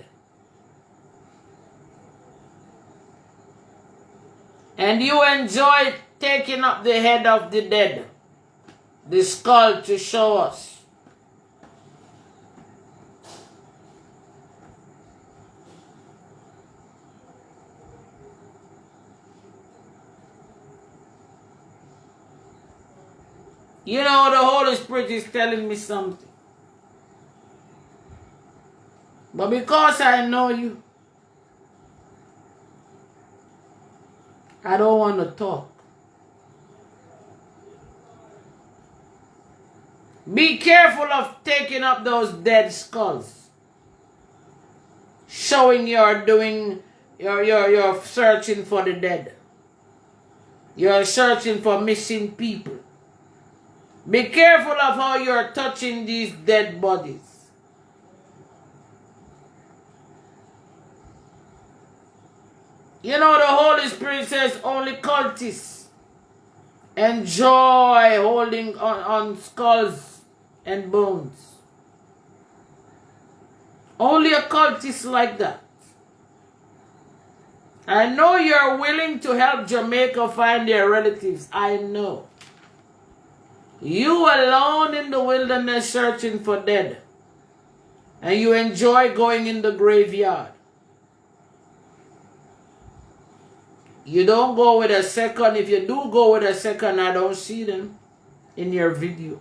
And you enjoy taking up the head of the dead, the skull, to show us. You know, the Holy Spirit is telling me something. But because I know you, I don't want to talk. Be careful of taking up those dead skulls, showing you're searching for the dead. You're searching for missing people. Be careful of how you're touching these dead bodies. You know, the Holy Spirit says only cultists enjoy holding on skulls and bones. Only a cultist like that. I know you're willing to help Jamaica find their relatives. I know. You alone in the wilderness searching for dead. And you enjoy going in the graveyard. You don't go with a second. If you do go with a second, I don't see them in your video.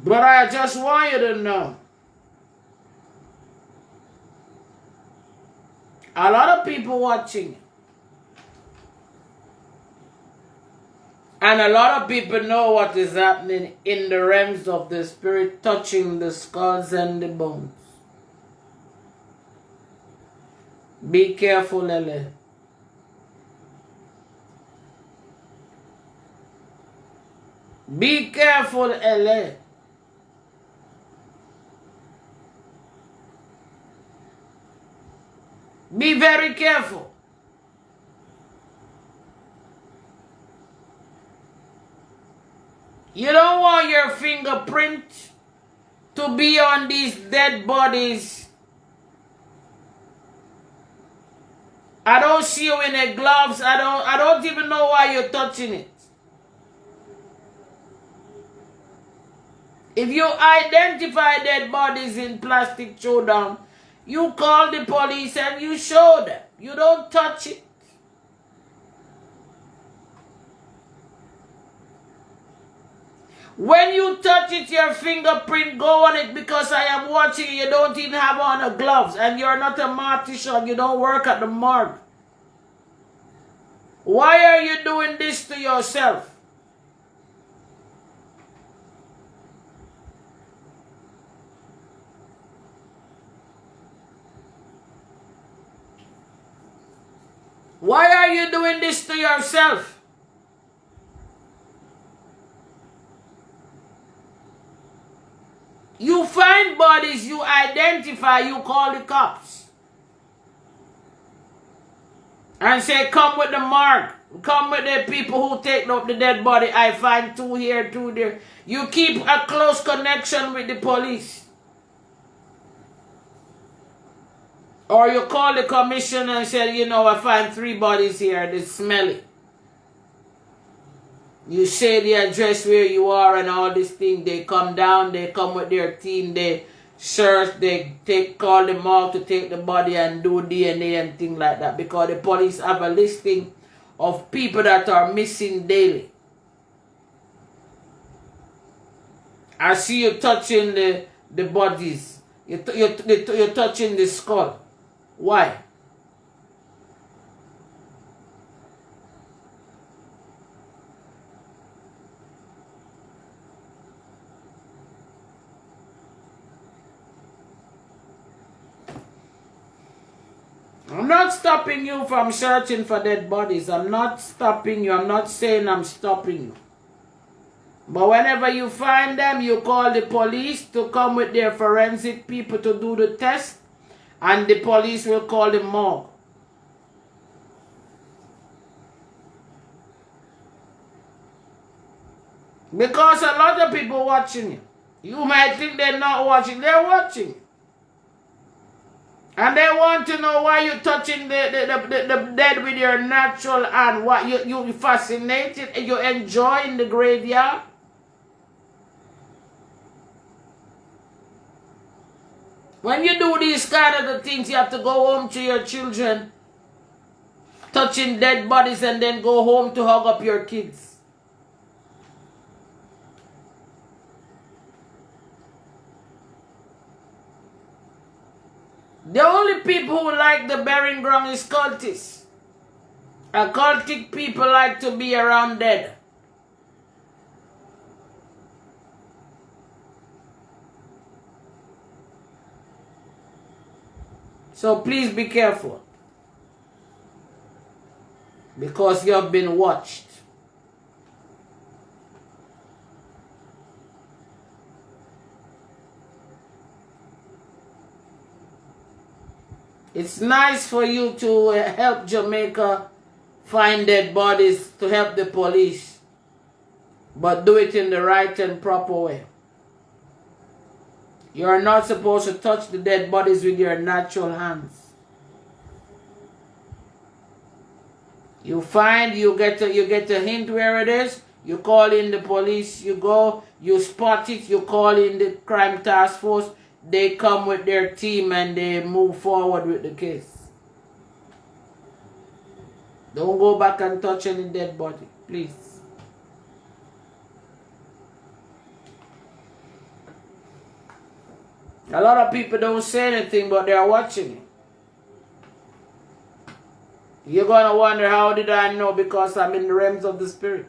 But I just want you to know, a lot of people watching, and a lot of people know what is happening in the realms of the spirit, touching the skulls and the bones. Be careful, Lele. Be careful, Lele. Be very careful. You don't want your fingerprint to be on these dead bodies. I don't see you in the gloves. I don't even know why you're touching it. If you identify dead bodies in plastic showdown, you call the police and you show them. You don't touch it. When you touch it, your fingerprint go on it, because I am watching you don't even have on a gloves and you're not a mortician. You don't work at the morgue. Why are you doing this to yourself? Why are you doing this to yourself? You find bodies, you identify, you call the cops. And say, come with the morgue. Come with the people who take up the dead body. I find 2 here, 2 there. You keep a close connection with the police. Or you call the commissioner and say, you know, I find 3 bodies here. They smell it. You say the address where you are and all this thing. They come down, they come with their team, they search, they call them out to take the body and do DNA and things like that. Because the police have a listing of people that are missing daily. I see you touching the bodies. You're touching the skull. Why? I'm not stopping you from searching for dead bodies. I'm not stopping you. I'm not saying I'm stopping you. But whenever you find them, you call the police to come with their forensic people to do the test. And the police will call the morgue. Because a lot of people watching you. You might think they're not watching. They're watching. And they want to know why you're touching the dead with your natural hand. What you fascinated and you enjoying the graveyard. When you do these kind of the things, you have to go home to your children, touching dead bodies, and then go home to hug up your kids. The only people who like the burying ground is cultists. Occultic people like to be around dead. So please be careful. Because you have been watched. It's nice for you to help Jamaica find dead bodies, to help the police. But do it in the right and proper way. You are not supposed to touch the dead bodies with your natural hands. You find, you get a hint where it is, you call in the police, you go, you spot it, you call in the crime task force, they come with their team and they move forward with the case. Don't go back and touch any dead body, please. A lot of people don't say anything, but they're watching you. You're going to wonder, how did I know? Because I'm in the realms of the spirit.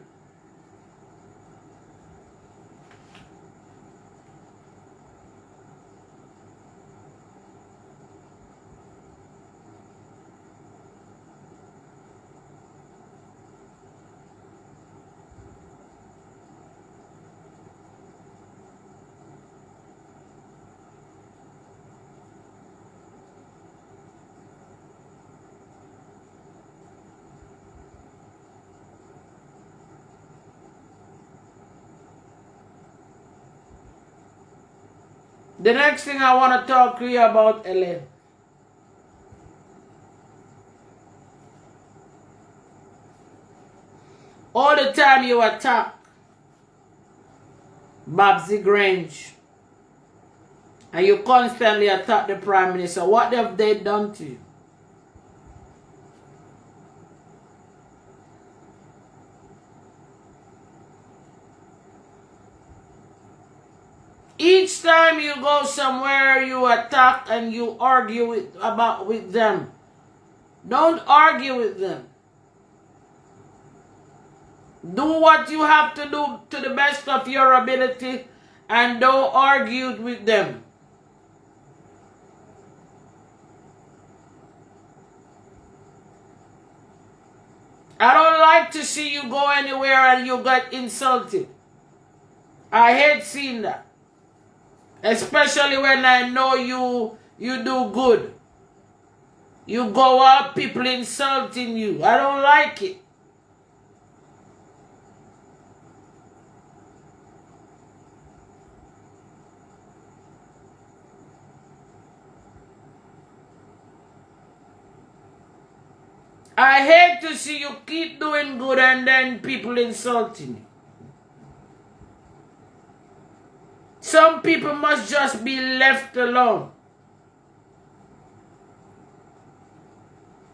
The next thing I want to talk to you about, Ellen. All the time you attack Babsy Grange and you constantly attack the Prime Minister, what have they done to you? Each time you go somewhere, you attack and you argue with them. Don't argue with them. Do what you have to do to the best of your ability and don't argue with them. I don't like to see you go anywhere and you get insulted. I hate seeing that. Especially when I know you do good. You go out, people insulting you. I don't like it. I hate to see you keep doing good and then people insulting you. Some people must just be left alone.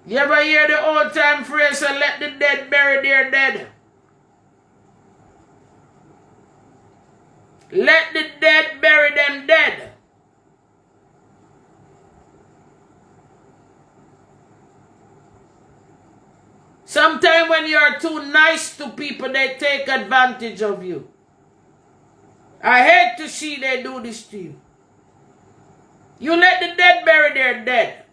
You ever hear the old time phrase, let the dead bury their dead? Let the dead bury them dead. Sometimes when you're too nice to people, they take advantage of you. I hate to see they do this to you. You let the dead bury their dead.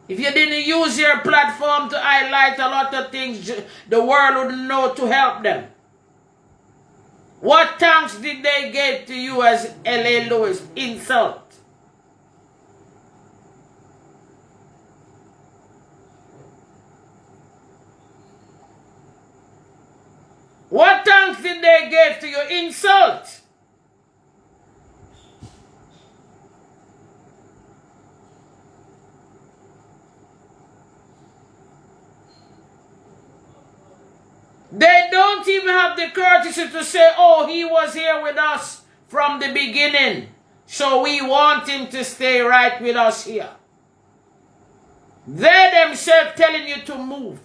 If you didn't use your platform to highlight a lot of things, the world wouldn't know to help them. What thanks did they give to you as L.A. Lewis? Insult. What thanks did they give to you? Insult. They don't even have the courtesy to say, oh, he was here with us from the beginning, so we want him to stay right with us here. They themselves telling you to move.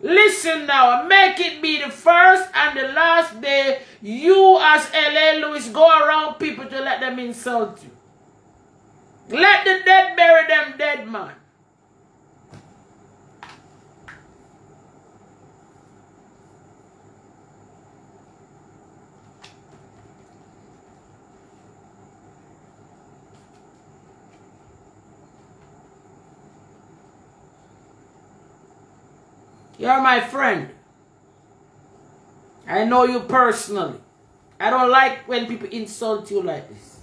Listen now, make it be the first and the last day you as L.A. Lewis go around people to let them insult you. Let the dead bury them dead, man. You're my friend. I know you personally. I don't like when people insult you like this.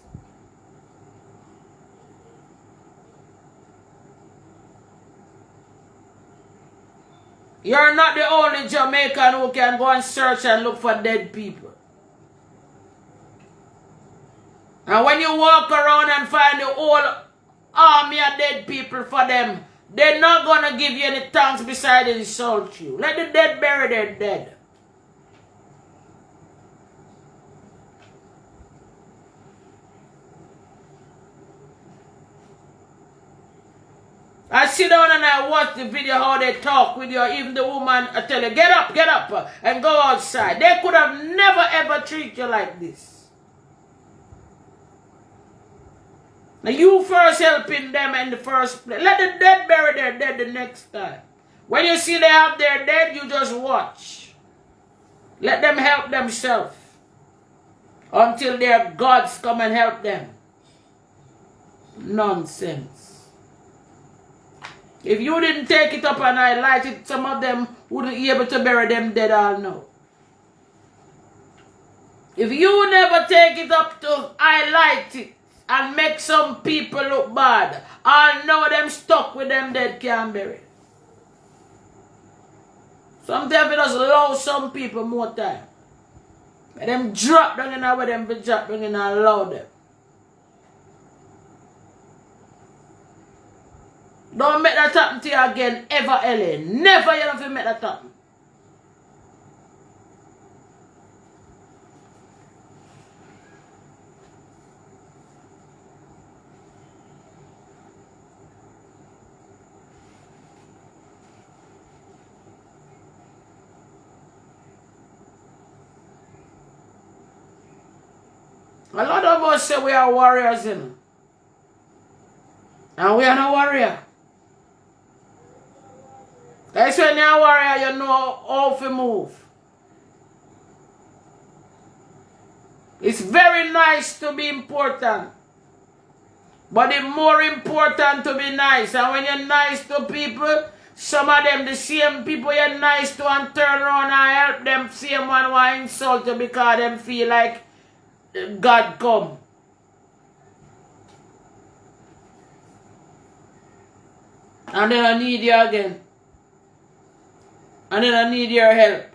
You're not the only Jamaican who can go and search and look for dead people. And when you walk around and find the whole army of dead people for them, they're not going to give you any thanks besides insult you. Let the dead bury their dead. I sit down and I watch the video how they talk with you. Even the woman I tell you, get up, and go outside. They could have never ever treated you like this. Now you first helping them in the first place. Let the dead bury their dead the next time. When you see they have their dead, you just watch. Let them help themselves until their gods come and help them. Nonsense. If you didn't take it up and highlight it, some of them wouldn't be able to bury them dead all now. If you never take it up to highlight it, and make some people look bad, I know them stuck with them dead can't bury. Sometimes we just allow some people more time. And them drop down in where them be drop down and allow them. Don't make that happen to you again ever, Ellie. Never you have to make that happen. A lot of us say we are warriors, you know. And we are not warrior. That's when you're a warrior, you know how to move. It's very nice to be important. But it's more important to be nice. And when you're nice to people, some of them, the same people you're nice to and turn around and help them, same one who insult you because them feel like God come. And then I need you again. And then I need your help.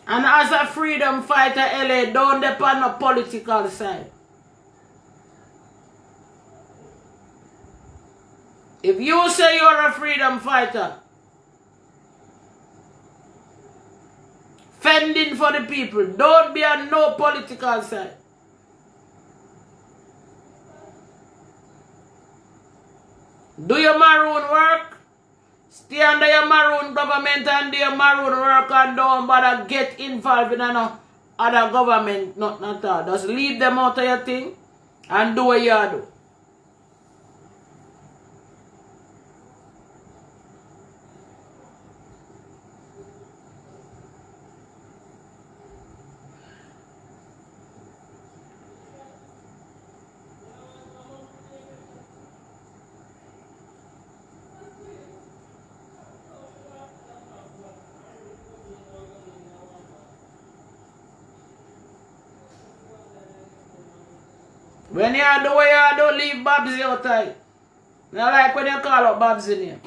And as a freedom fighter, LA, don't depend on the political side. If you say you're a freedom fighter, fending for the people, don't be on no political side. Do your maroon work. Stay under your maroon government and do your maroon work and don't bother get involved in no other government, not at all. Just leave them out of your thing and do what you do. When you do what you do, leave Babs out tight. Not like when you call up Babs in here.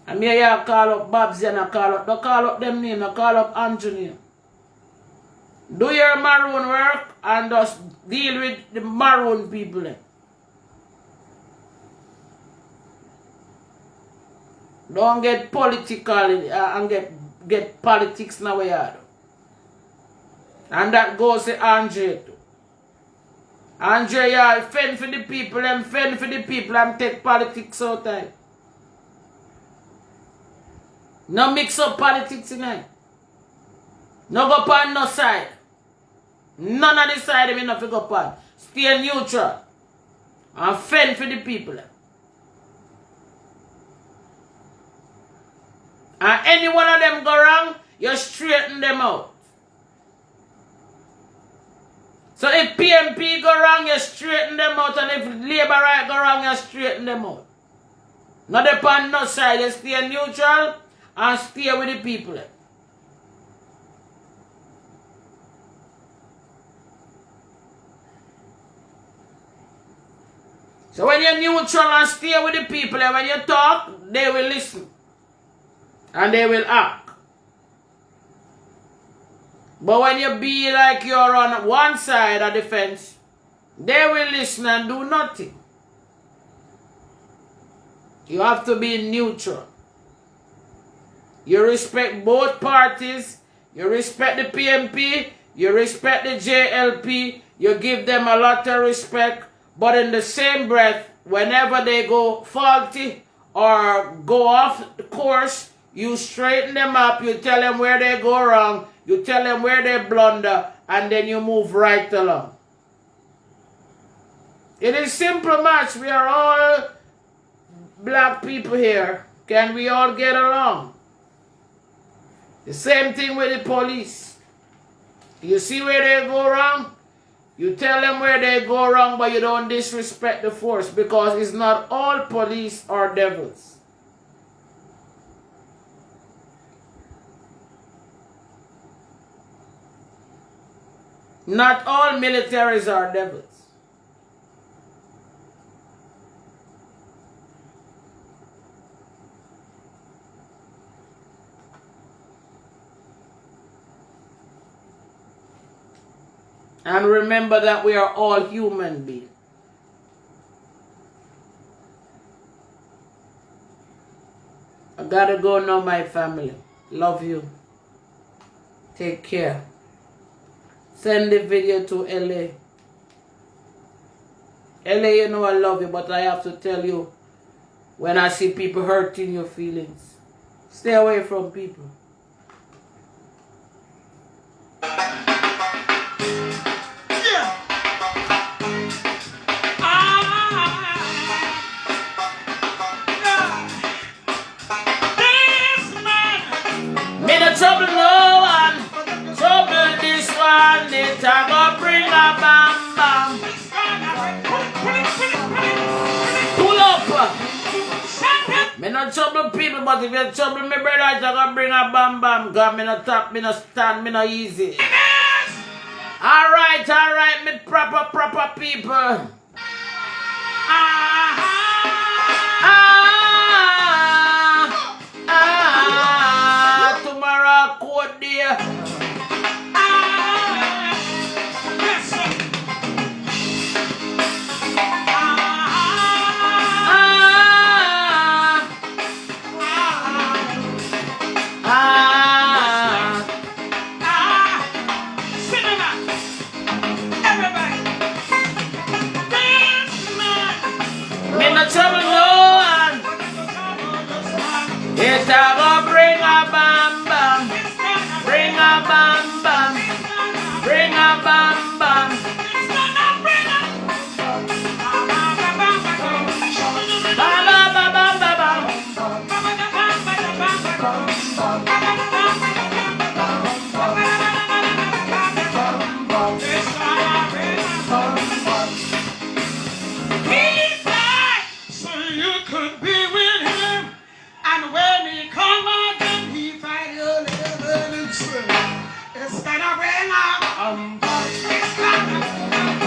And me you call up Babs and don't call up them name, don't call up Andrew name. Do your maroon work and just deal with the maroon people. Don't get political and get politics now where you do. And that goes to Andre too. Andre, you fend for the people and fend for the people and take politics out time. No mix up politics in it. No go on no side. None of the side of me not go on. Stay neutral. And fend for the people. And any one of them go wrong, you straighten them out. So if PMP go wrong, you straighten them out. And if Labour right go wrong, you straighten them out. Not upon no side. You stay neutral and stay with the people. So when you're neutral and stay with the people, and when you talk, they will listen. And they will act. But when you be like you're on one side of the fence, they will listen and do nothing. You have to be neutral. You respect both parties. You respect the PMP. You respect the JLP. You give them a lot of respect. But in the same breath, whenever they go faulty or go off the course, you straighten them up. You tell them where they go wrong. You tell them where they blunder. And then you move right along. It is simple match. We are all black people here. Can we all get along? The same thing with the police. You see where they go wrong? You tell them where they go wrong, but you don't disrespect the force, because it's not all police are devils. Not all militaries are devils. And remember that we are all human beings. I gotta go now, my family. Love you. Take care. Send the video to LA. LA, you know I love you, but I have to tell you, when I see people hurting your feelings, stay away from people. Trouble no one, trouble this one, it a go bring a bam bam. Pull up. Me not trouble people, but if you trouble me brother, it a go bring a bam bam. God, me not tap, me not stand, me not easy. Alright, me proper people. Tomorrow court there. Yes, sir. Cinema. Everybody. Me no trouble no one. It's a go bring a bam bam. Bring a bam bam. Bring a bam bam. Ba ba ba ba ba ba. He died so you could be with him, and when he come again, he find you living in sin. It's gonna bring up. It's gonna bring up.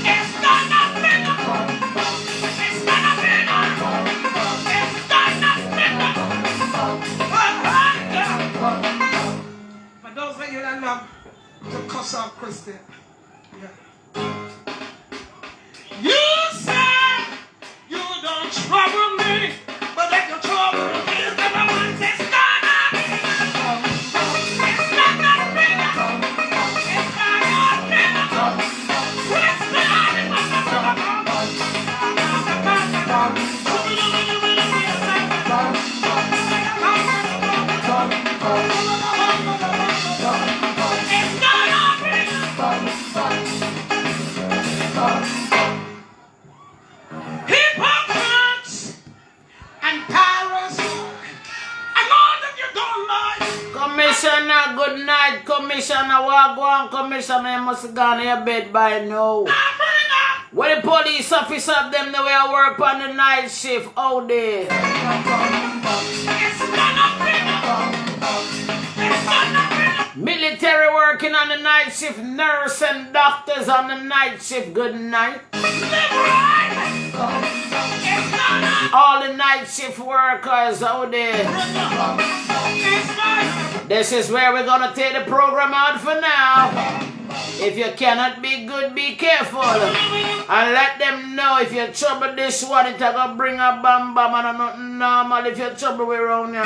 It's gonna bring up. It's gonna bring up. For those of you that love to cuss off Christian, yeah. You said you don't trouble me, but if you trouble me, then once it's gonna bring up. It's gonna bring up. It's gonna bring up. It's gonna bring up. Commissioner, good night, Commissioner. Wagwan, Commissioner, you must have gone to your bed by now. Well, the police officer of them, the way I work on the night shift, out there. Military working on the night shift, nurse and doctors on the night shift, good night. All the night shift workers out there. This is where we're gonna take the program out for now. If you cannot be good, be careful. And let them know if you trouble this one, it's gonna bring a bam bam and nothing normal if you trouble around here.